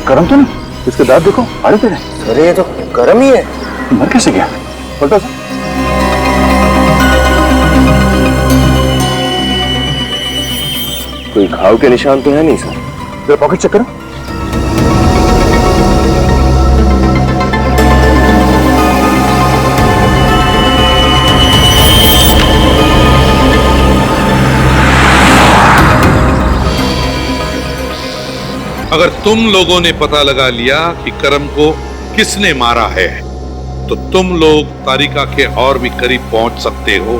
करम तो नहीं? इसके दांत देखो, आड़े टेढ़े। अरे ये तो गर्म ही है। मर कैसे गया? पलटो सर। कोई घाव के निशान तो है नहीं सर। जरा पॉकेट चेक करो। अगर तुम लोगों ने पता लगा लिया कि करम को किसने मारा है तो तुम लोग तारिका के और भी करीब पहुंच सकते हो।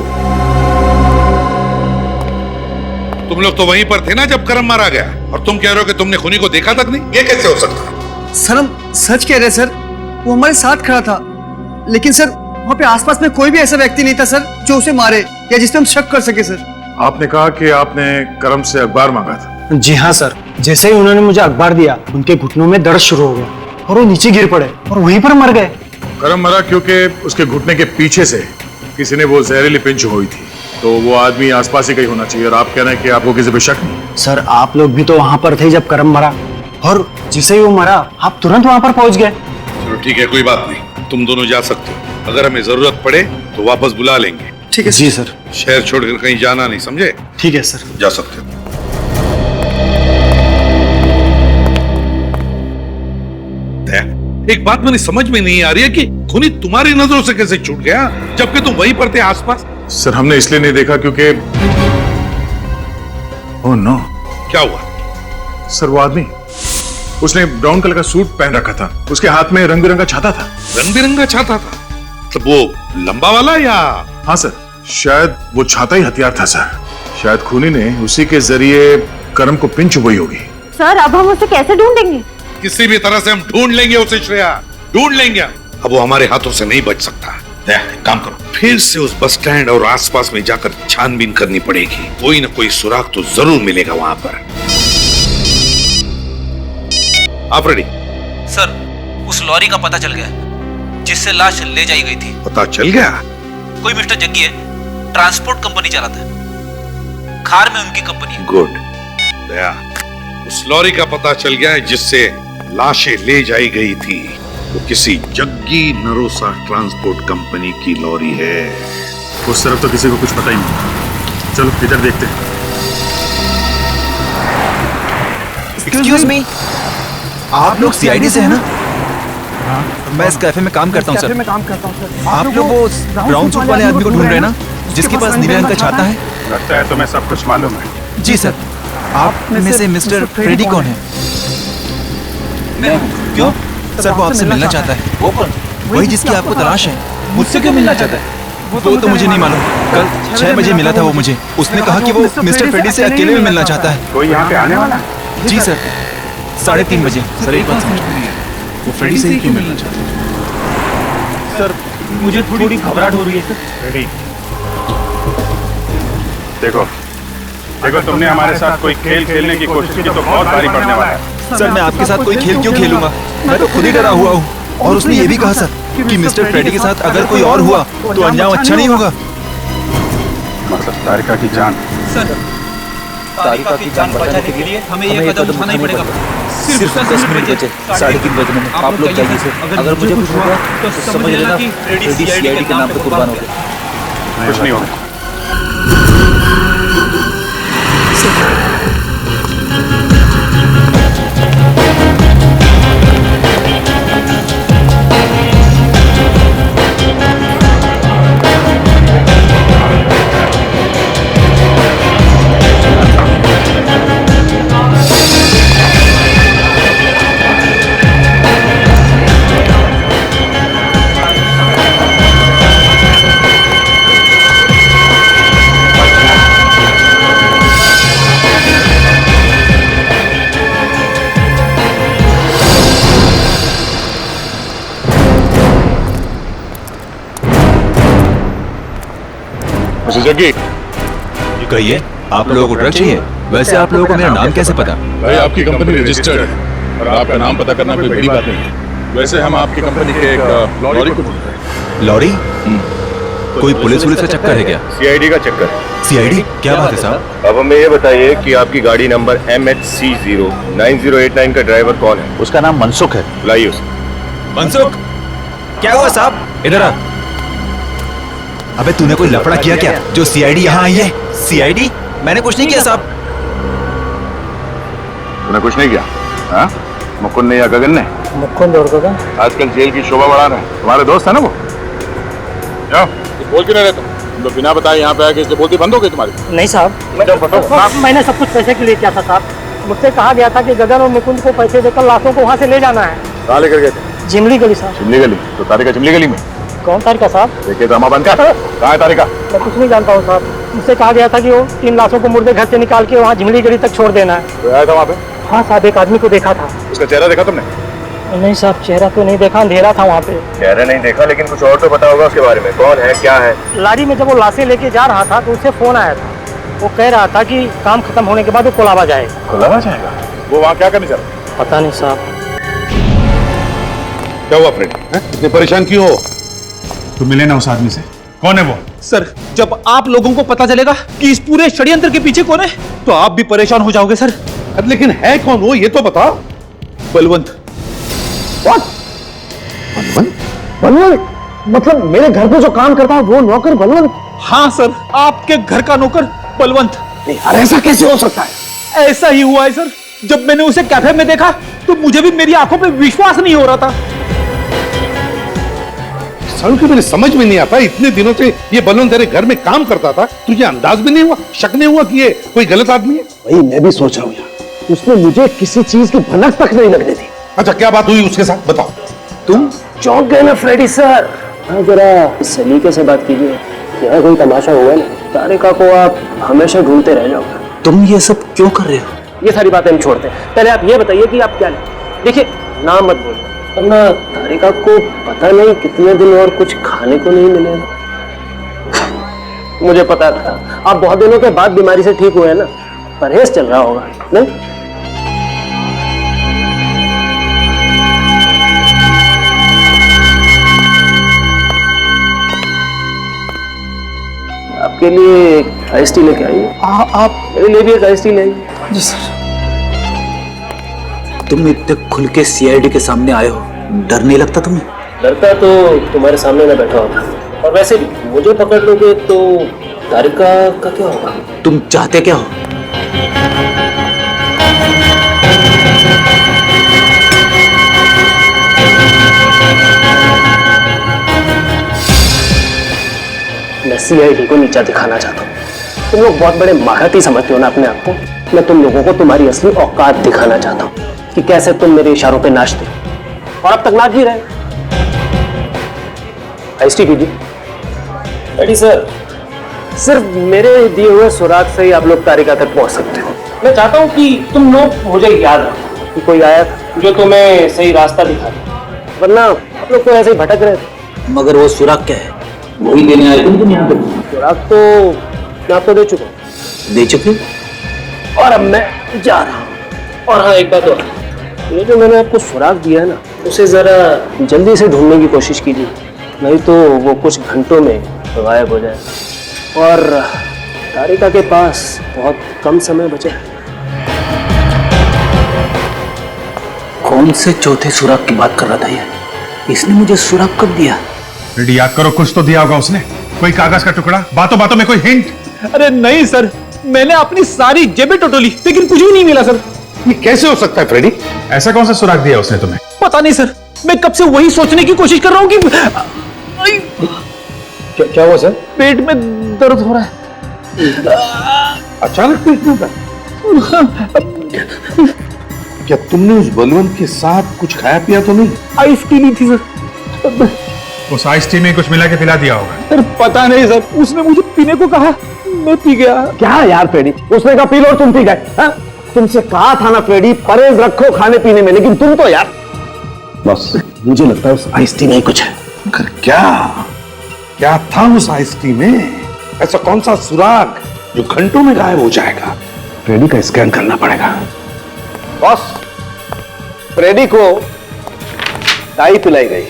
तुम लोग तो वहीं पर थे ना जब करम मारा गया, और तुम कह रहे हो कि तुमने खूनी को देखा तक नहीं? ये कैसे हो सकता है? सर हम सच कह रहे हैं सर, वो हमारे साथ खड़ा था, लेकिन सर वहाँ पे आसपास में कोई भी ऐसा व्यक्ति नहीं था सर जो उसे मारे या जिस पे हम शक कर सके सर। आपने कहा कि आपने करम से अखबार मांगा था। जी हाँ सर, जैसे ही उन्होंने मुझे अखबार दिया उनके घुटनों में दर्द शुरू हो गया और वो नीचे गिर पड़े और वहीं पर मर गए। करम मरा क्योंकि उसके घुटने के पीछे से किसी ने वो जहरीली पिंच हुई थी, तो वो आदमी आसपास ही कहीं होना चाहिए। और आप कह रहे हैं कि आपको किसी पे शक नहीं? सर आप लोग भी तो वहाँ पर थे जब करम मरा, और जिसे ही वो मरा आप तुरंत वहाँ पर पहुँच गए। चलो ठीक है, कोई बात नहीं, तुम दोनों जा सकते हो। अगर हमें जरूरत पड़े तो वापस बुला लेंगे। ठीक है जी सर। शहर छोड़कर कहीं जाना नहीं, समझे? ठीक है सर। जा सकते हो। एक बात मुझे समझ में नहीं आ रही है कि खूनी तुम्हारी नजरों से कैसे छूट गया जबकि तुम वहीं पर थे आसपास? सर हमने इसलिए नहीं देखा क्योंकि ओह नो। क्या हुआ? सर वो आदमी, उसने ब्राउन कलर का सूट पहन रखा था, उसके हाथ में रंग बिरंगा छाता था। रंग बिरंगा छाता था? मतलब वो लंबा वाला या? हाँ सर, शायद वो छाता ही हथियार था सर। शायद खूनी ने उसी के जरिए करम को पिन चुभई होगी। सर अब हम उसे कैसे ढूंढेंगे? किसी भी तरह से हम ढूंढ लेंगे उसे श्रेया, ढूंढ लेंगे। अब वो हमारे हाथों से नहीं बच सकता। काम करो, फिर से उस बस स्टैंड और आसपास में जाकर छानबीन करनी पड़ेगी। कोई ना कोई सुराग तो जरूर मिलेगा वहां पर। आप रेडी? सर उस लॉरी का पता चल गया जिससे लाश ले जाई गई थी। पता चल गया? कोई मिस्टर जग्गी है, ट्रांसपोर्ट कंपनी चलाता है, खार में उनकी कंपनी है। गुड दया, उस लॉरी का पता चल गया है जिससे लाशें ले जाई गई थी। वो किसी जग्गी नरोसा ट्रांसपोर्ट कंपनी की लॉरी है। उस तरफ तो किसी को कुछ पता ही नहीं। चलो इधर देखते हैं। एक्सक्यूज मी, आप लोग सीआईडी से है ना? मैं इस कैफे में काम करता हूँ सर। आप लोग वो ब्राउन सूट वाले आदमी को ढूंढ रहे हैं ना, जिसके पास नीले रंग का छाता है? लगता है तुम्हें सब कुछ मालूम है। जी सर। आप में से मिस्टर फ्रेडी कौन है? मैं। क्यों? सर वो आपसे मिलना चाहता है। वो कौन? वही जिसकी आपको तलाश है। मुझसे क्यों मिलना चाहता है? वो तो मुझे नहीं मालूम। कल 6 बजे मिला था वो मुझे। उसने कहा कि वो मिस्टर फ्रेडी से अकेले में मिलना चाहता है। कोई यहाँ पे आने वाला? जी सर, 3:30 बजे। सर एक बात समझ में नहीं है, वो फ्रेडी से ही क्यों मिलना चाहता है? सर मुझे थोड़ी घबराहट हो रही है सर। देखो देखो, तुमने हमारे साथ कोई खेल खेलने की कोशिश की तो बहुत भारी पड़ने वाला है। सर मैं आपके साथ कोई खेल क्यों खेलूंगा? मैं तो खुद ही डरा हुआ हूँ। और उसने ये भी कहा सर कि मिस्टर फ्रेडी के साथ अगर कोई और हुआ तो अंजाम अच्छा नहीं होगा। मतलब तारिका की जान। सर तारिका की जान बचाने के लिए हमें ये कदम उठाना ही पड़ेगा। सिर्फ 10 मिनट बचे, 3:30 बजने में आप लोग जाइए सर। अगर मुझे कुछ हुआ तो समझ लेना फ्रेडी सीआईडी के नाम पे कुर्बान हो गए। कुछ नहीं होगा। जग्गी, कहिए, आप लोगों को ड्रग चाहिए? वैसे आप लोगों को मेरा नाम कैसे पता? भाई आपकी कंपनी रजिस्टर्ड है और आपका नाम पता करना कोई बड़ी बात नहीं है। वैसे हम आपकी कंपनी के एक लॉरी को ढूंढ रहे हैं। लॉरी? कोई पुलिस का चक्कर है क्या? सीआईडी का चक्कर है। सीआईडी? क्या बात है साहब? अब हमें ये बताइए कि आपकी गाड़ी नंबर MHC09089 का ड्राइवर कौन है? उसका नाम मनसुख है। बुलाइए उसे। मनसुख? क्या हुआ साहब? इधर आ। अबे तूने कोई लफड़ा किया क्या जो सीआईडी यहाँ आई है? सीआईडी? मैंने कुछ नहीं किया साहब। तूने कुछ नहीं किया? हाँ? मुकुंद ने या गगन ने? मुकुंद और गगन आजकल जेल की शोभा बढ़ा रहे हैं। तुम्हारे दोस्त है ना वो? क्या बोल क्यों नहीं रहे तुम लोग? बिना बताए यहाँ पे आके इसलिए बोलती बंद हो गई तुम्हारी? नहीं साहब, मैंने सब कुछ पैसे के लिए किया था साहब। मुझसे कहा गया था कि गगन और मुकुंद को पैसे देकर लाशों को वहाँ से ले जाना है। कहाँ लेकर गए थे? जिमली गली साहब। चिमली गली? तो तारिका चिमली गली में? कौन तारिका साहब? देखिए ड्रामा बंद कर। कहाँ है तारिका? मैं कुछ नहीं जानता हूँ साहब। मुझसे कहा गया था कि वो 3 लाशों को मुर्दे घर से निकाल के वहाँ झिमली गली तक छोड़ देना है। तो आया था वहाँ पे? हाँ साहब, एक आदमी को देखा था। उसका चेहरा देखा तुमने? नहीं साहब, चेहरा तो नहीं देखा, अंधेरा था वहाँ पे। चेहरा नहीं देखा, लेकिन कुछ और तो पता होगा उसके बारे में, कौन है क्या है? लारी में जब वो लाशें लेके जा रहा था तो उससे फोन आया था। वो कह रहा था कि काम खत्म होने के बाद वो कोलाबा जाएगा। कोलाबा जाएगा? वो वहाँ क्या करने जा रहा? पता नहीं साहब। क्या हुआ फ्रेडी? इतने परेशान क्यों हो? तुम मिले ना उस आदमी से, कौन है वो? सर, जब आप लोगों को पता चलेगा कि इस पूरे षड्यंत्र के पीछे कौन है तो आप भी परेशान हो जाओगे सर। लेकिन है कौन वो, ये तो बताओ। बलवंत। What? बलवंत? बलवंत? मतलब मेरे घर पे जो काम करता है वो नौकर बलवंत? हाँ सर, आपके घर का नौकर बलवंत। यार ऐसा कैसे हो सकता है? ऐसा ही हुआ है सर। जब मैंने उसे कैफे में देखा तो मुझे भी मेरी आंखों पे विश्वास नहीं हो रहा था। सालू के मेरे समझ में नहीं आता, इतने दिनों से ये बलवंत तेरे घर में काम करता था, तुझे अंदाज भी नहीं हुआ, शक नहीं हुआ कि ये कोई गलत आदमी है? वही मैं भी सोच रहा हूँ यार, उसने मुझे किसी चीज की भनक तक नहीं लगने दी। अच्छा, क्या बात हुई उसके साथ, बताओ। तुम चौंक गए ना फ्रेडी सर? हाँ, जरा सलीके से बात कीजिए, यहाँ कोई तमाशा हुआ ना, तारिका को आप हमेशा ढूंढते रह जाओगे। तुम ये सब क्यों कर रहे हो? ये सारी बातें हम छोड़ते हैं, पहले आप ये बताइए कि आप क्या लें। देखिए, नाम मत बोलिए, वरना तारिका को पता नहीं कितने दिन और कुछ खाने को नहीं मिलेगा। मुझे पता था आप बहुत दिनों के बाद बीमारी से ठीक हुए हैं ना, परहेज चल रहा होगा नहीं? आपके लिए एक आइस टी लेके आइए। आप मेरे लिए भी एक आइस टी ले आइए। जी सर। तुम इतने खुल के सीआईडी के सामने आए हो, डर नहीं लगता तुम्हें? डरता तो तुम्हारे सामने ना बैठा होता, और वैसे भी मुझे पकड़ लोगे तो तारिका का क्या होगा? तुम चाहते क्या हो? मैं सीआईडी को नीचा दिखाना चाहता हूँ। तुम लोग बहुत बड़े महारथी समझते हो ना अपने आप को। मैं तुम लोगों को तुम्हारी असली औकात दिखाना चाहता हूँ कि कैसे तुम मेरे इशारों पे नाचते हो, और अब तक नाच भी रहे। आइस टी कीजिए। रेडी सर, सिर्फ मेरे दिए हुए सुराग से ही आप लोग तारिका तक पहुंच सकते हो। मैं चाहता हूँ कि तुम लोग मुझे याद रखो कि कोई आया था जो तुम्हें सही रास्ता दिखा दे, वरना आप लोग तो ऐसे ही भटक रहे थे। मगर वो सुराग क्या है? वही देने आए तुम यहाँ पे? सुराग तो मैं आपको दे चुका हूँ। दे चुके? और अब मैं जा रहा हूँ। और हाँ, एक बात और, ये जो मैंने आपको सुराग दिया है ना, उसे जरा जल्दी से ढूंढने की कोशिश कीजिए, नहीं तो वो कुछ घंटों में गायब हो जाए। और तारिका के पास बहुत कम समय बचा है। कौन से चौथे सुराग की बात कर रहा था ये? इसने मुझे सुराग कब दिया? रेडी, याद करो, कुछ तो दिया होगा उसने, कोई कागज का टुकड़ा, बातों बातों में कोई हिंट। अरे नहीं सर, मैंने अपनी सारी जेबें टटोली लेकिन कुछ भी नहीं मिला सर। ये कैसे हो सकता है फ्रेडी? ऐसा कौन सा सुराग दिया उसने तुम्हें? पता नहीं सर, मैं कब से वही सोचने की कोशिश कर रहा हूँ कि क्या हुआ सर? पेट में दर्द हो रहा है। अचानक पेट में दर्द? क्या तुमने उस बलवंत के साथ कुछ खाया पिया तो नहीं? आइस टी ली थी सर। उस आइस टी में कुछ मिला के पिला दिया होगा। सर पता नहीं सर, उसने मुझे पीने को कहा, मैं पी गया। क्या यार फ्रेडी, उसने कहा पी लो और तुम पी गए? हाँ? तुमसे कहा था ना फ्रेडी, परहेज रखो खाने पीने में, लेकिन तुम तो यार। बस मुझे लगता है उस आइस टी में कुछ है। क्या था उस आइस टी में? ऐसा कौन सा सुराग जो घंटों में गायब हो जाएगा? फ्रेडी का स्कैन करना पड़ेगा। बॉस, फ्रेडी को डाई पिलाई गई।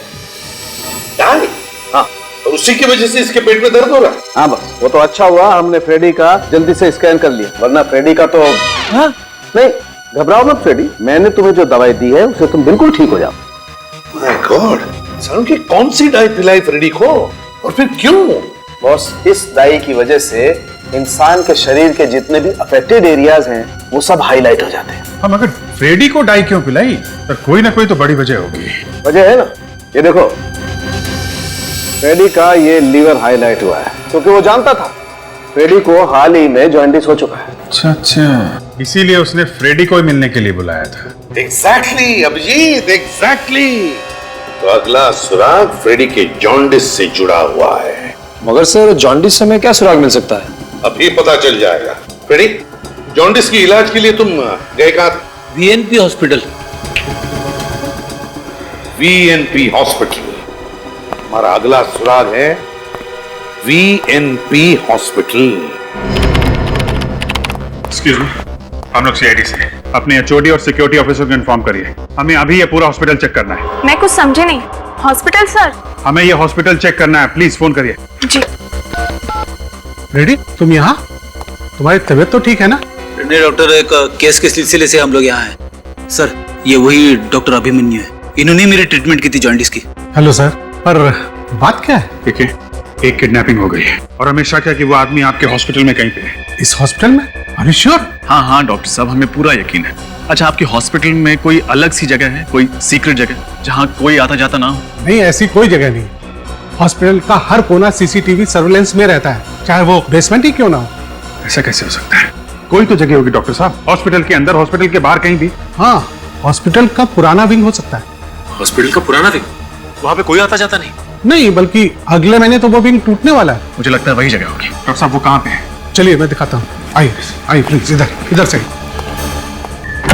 डाई? हाँ। और उसी की वजह से इसके पेट में दर्द हो रहा है? हाँ बस, वो तो अच्छा हुआ हमने फ्रेडी का जल्दी से स्कैन कर लिया, वरना फ्रेडी का तो। हाँ? नहीं घबराओ मत फ्रेडी, मैंने तुम्हें जो दवाई दी है उससे तुम बिल्कुल ठीक हो जाओ। माय गॉड, सालों की कौन सी डाई पिलाई फ्रेडी को, और फिर क्यों? बॉस, इस डाई की वजह से इंसान के शरीर के जितने भी अफेक्टेड एरियाज हैं वो सब हाईलाइट हो जाते हैं। हम अगर फ्रेडी को डाई क्यों पिलाई, तो कोई ना कोई तो बड़ी वजह होगी। वजह है ना, ये देखो, फ्रेडी का ये लीवर हाईलाइट हुआ है क्योंकि वो जानता था फ्रेडी को हाल ही में जॉन्डिस हो चुका है। अच्छा, इसीलिए उसने फ्रेडी को ही मिलने के लिए बुलाया था। Exactly Abhijeet, exactly. तो अगला सुराग फ्रेडी के जॉन्डिस से जुड़ा हुआ है। मगर सर, जॉन्डिस से हमें क्या सुराग मिल सकता है? अभी पता चल जाएगा। फ्रेडी, जॉन्डिस की इलाज के लिए तुम गए कहां? वीएनपी हॉस्पिटल। वीएनपी हॉस्पिटल। हमारा अगला सुराग है वीएनपी हॉस्पिटल। एक्सक्यूज मी, हम लोग सीआईडी से अपने एचओडी और सिक्योरिटी ऑफिसर को इन्फॉर्म करिए। हमें अभी ये पूरा हॉस्पिटल चेक करना है। मैं कुछ समझे नहीं। Hospital sir? हमें ये हॉस्पिटल चेक करना है, प्लीज फोन करिए। जी। रेडी, तुम यहाँ? तुम्हारी तबीयत तो ठीक है ना? नहीं डॉक्टर, एक केस के सिलसिले से हम लोग यहाँ हैं। सर, ये वही डॉक्टर अभिमन्यु है। इन्होंने मेरी ट्रीटमेंट की थी जॉन्डिस की। हेलो सर, पर बात क्या है? देखिए, एक किडनैपिंग हो गई है और हमें शक है कि वो आदमी आपके हॉस्पिटल में कहीं पे है। इस हॉस्पिटल में? Are you sure? हाँ हाँ डॉक्टर साहब, हमें पूरा यकीन है। अच्छा, आपके हॉस्पिटल में कोई अलग सी जगह है, कोई सीक्रेट जगह जहाँ कोई आता जाता ना हो? नहीं, ऐसी कोई जगह नहीं। हॉस्पिटल का हर कोना सीसीटीवी सर्विलेंस में रहता है, चाहे वो बेसमेंट ही क्यों ना हो। ऐसा कैसे हो सकता है? कोई तो जगह होगी डॉक्टर साहब, हॉस्पिटल के अंदर, हॉस्पिटल के बाहर कहीं भी। हाँ, हॉस्पिटल का पुराना विंग हो सकता है। हॉस्पिटल का पुराना विंग? वहाँ पे कोई आता जाता नहीं? नहीं, बल्कि अगले महीने तो वो विंग टूटने वाला है। मुझे लगता है वही जगह होगी। डॉक्टर साहब, वो कहाँ पे है? चलिए मैं दिखाता हूँ। आइए आइए प्लीज, इधर से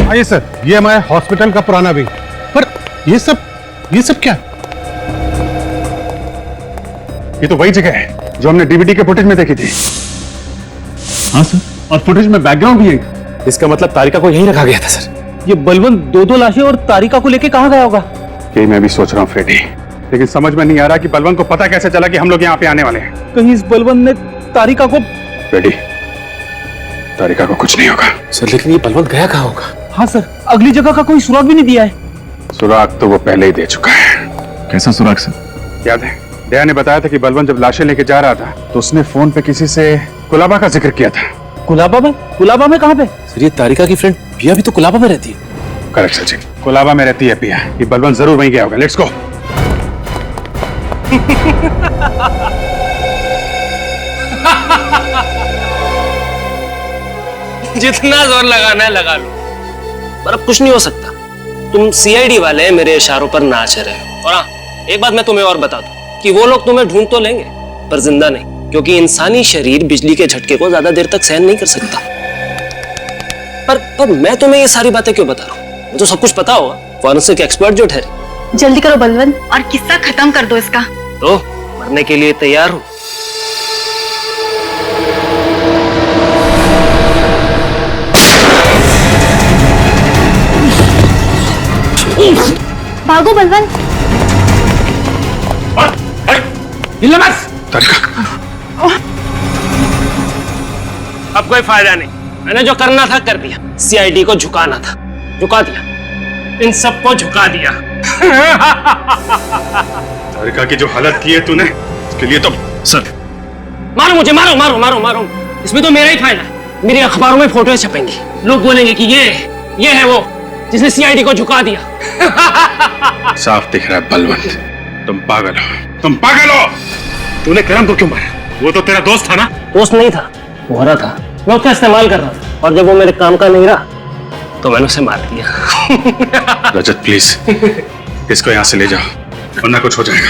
आइए सर। ये हमारे हॉस्पिटल का पुराना विंग। पर ये सब क्या? ये तो वही जगह है जो हमने डीवीडी के फुटेज में देखी थी। हाँ सर, और फुटेज में बैकग्राउंड भी है। इसका मतलब तारिका को यहीं रखा गया था सर। ये बलवंत दो लाशें और तारिका को लेके कहाँ गया होगा? यही मैं भी सोच रहा हूँ फ्रेडी, लेकिन समझ में नहीं आ रहा कि बलवंत को पता कैसे चला कि हम लोग यहाँ पे आने वाले हैं। कहीं इस बलवंत ने तारिका को... फ्रेडी, तारिका को कुछ नहीं होगा। सर, लेकिन ये बलवंत गया कहाँ होगा? हाँ सर, अगली जगह का कोई सुराग भी नहीं दिया है। सुराग तो वो पहले ही दे चुका है। कैसा सुराग सर? याद है, दया ने बताया था कि बलवंत जब लाशें लेके जा रहा था तो उसने फोन पे किसी से कुलाबा का जिक्र किया था। कुलाबा में? कुलाबा में कहाँ पे? सर, ये तारिका की फ्रेंड पिया भी तो कुलाबा में रहती है। करेक्ट सचिन, कुलाबा में रहती है पिया। ये बलवंत जरूर वहीं गया होगा। Let's go. जितना जोर लगाना है लगा लो, पर अब कुछ नहीं हो सकता। तुम सीआईडी वाले मेरे इशारों पर नाच रहे हो। और हाँ, एक बात मैं तुम्हें और बता दूं कि वो लोग तुम्हें ढूंढ तो लेंगे पर जिंदा नहीं, क्योंकि इंसानी शरीर बिजली के झटके को ज्यादा देर तक सहन नहीं कर सकता। पर मैं तुम्हें ये सारी बातें क्यों बता रहा हूँ? मुझे तो सब कुछ पता होगा, फॉरेंसिक एक्सपर्ट जो ठहरे। जल्दी करो बलवंत, और किस्सा खत्म कर दो इसका। तो मरने के लिए तैयार हो? भागो बलवंत। अब कोई फायदा नहीं, मैंने जो करना था कर दिया। सीआईडी को झुकाना था, झुका दिया। इन सबको झुका दिया। तारिका की जो हालत की है तूने, उसके लिए तो... सर, मारो मुझे, मारो मारो मारो मारो। इसमें तो मेरा ही फायदा है। मेरे अखबारों में फोटो छपेंगी, लोग बोलेंगे कि ये है वो जिसने सीआईडी को झुका दिया। साफ दिख रहा है बलवंत, तुम पागल हो, तुम पागल हो। तूने करम को क्यों मारा? वो तो तेरा दोस्त था ना? दोस्त नहीं था, वो हरा था। मैं उसका इस्तेमाल कर रहा था, और जब वो मेरे काम का नहीं रहा तो मैंने उसे मार दिया। रजत प्लीज, इसको यहाँ से ले जाओ वरना कुछ हो जाएगा।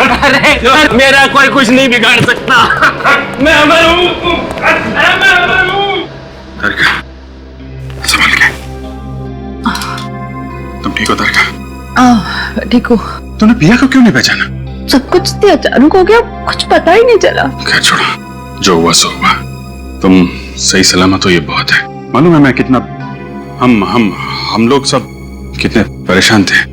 अरे मेरा कोई कुछ नहीं बिगाड़ सकता। मैं अमर हूँ। तारिका, संभल के। तुम ठीक हो तारिका? ठीक हो। तूने पिया को क्यों नहीं पहचाना? सब कुछ इतने अचानक हो गया, कुछ पता ही नहीं चला। खैर छोड़ो, जो हुआ सो हुआ। तुम सही सलामत हो, ये बहुत है। मालूम है मैं कितना, हम लोग सब कितने परेशान थे।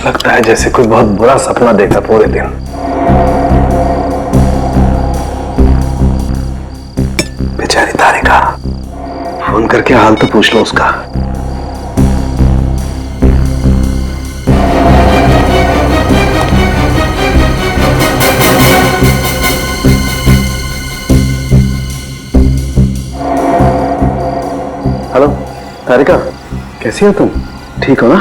लगता है जैसे कोई बहुत बुरा सपना देखा पूरे दिन। बेचारी तारिका, फोन करके हाल तो पूछ लो उसका। तारिका, कैसी हो तुम? ठीक हो ना?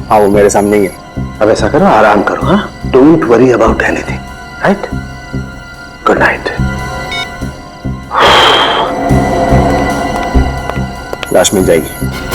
हाँ, वो मेरे सामने ही है। अब ऐसा करो, आराम करो। हाँ, don't worry about anything, right? Good night. लाश मिल जाएगी।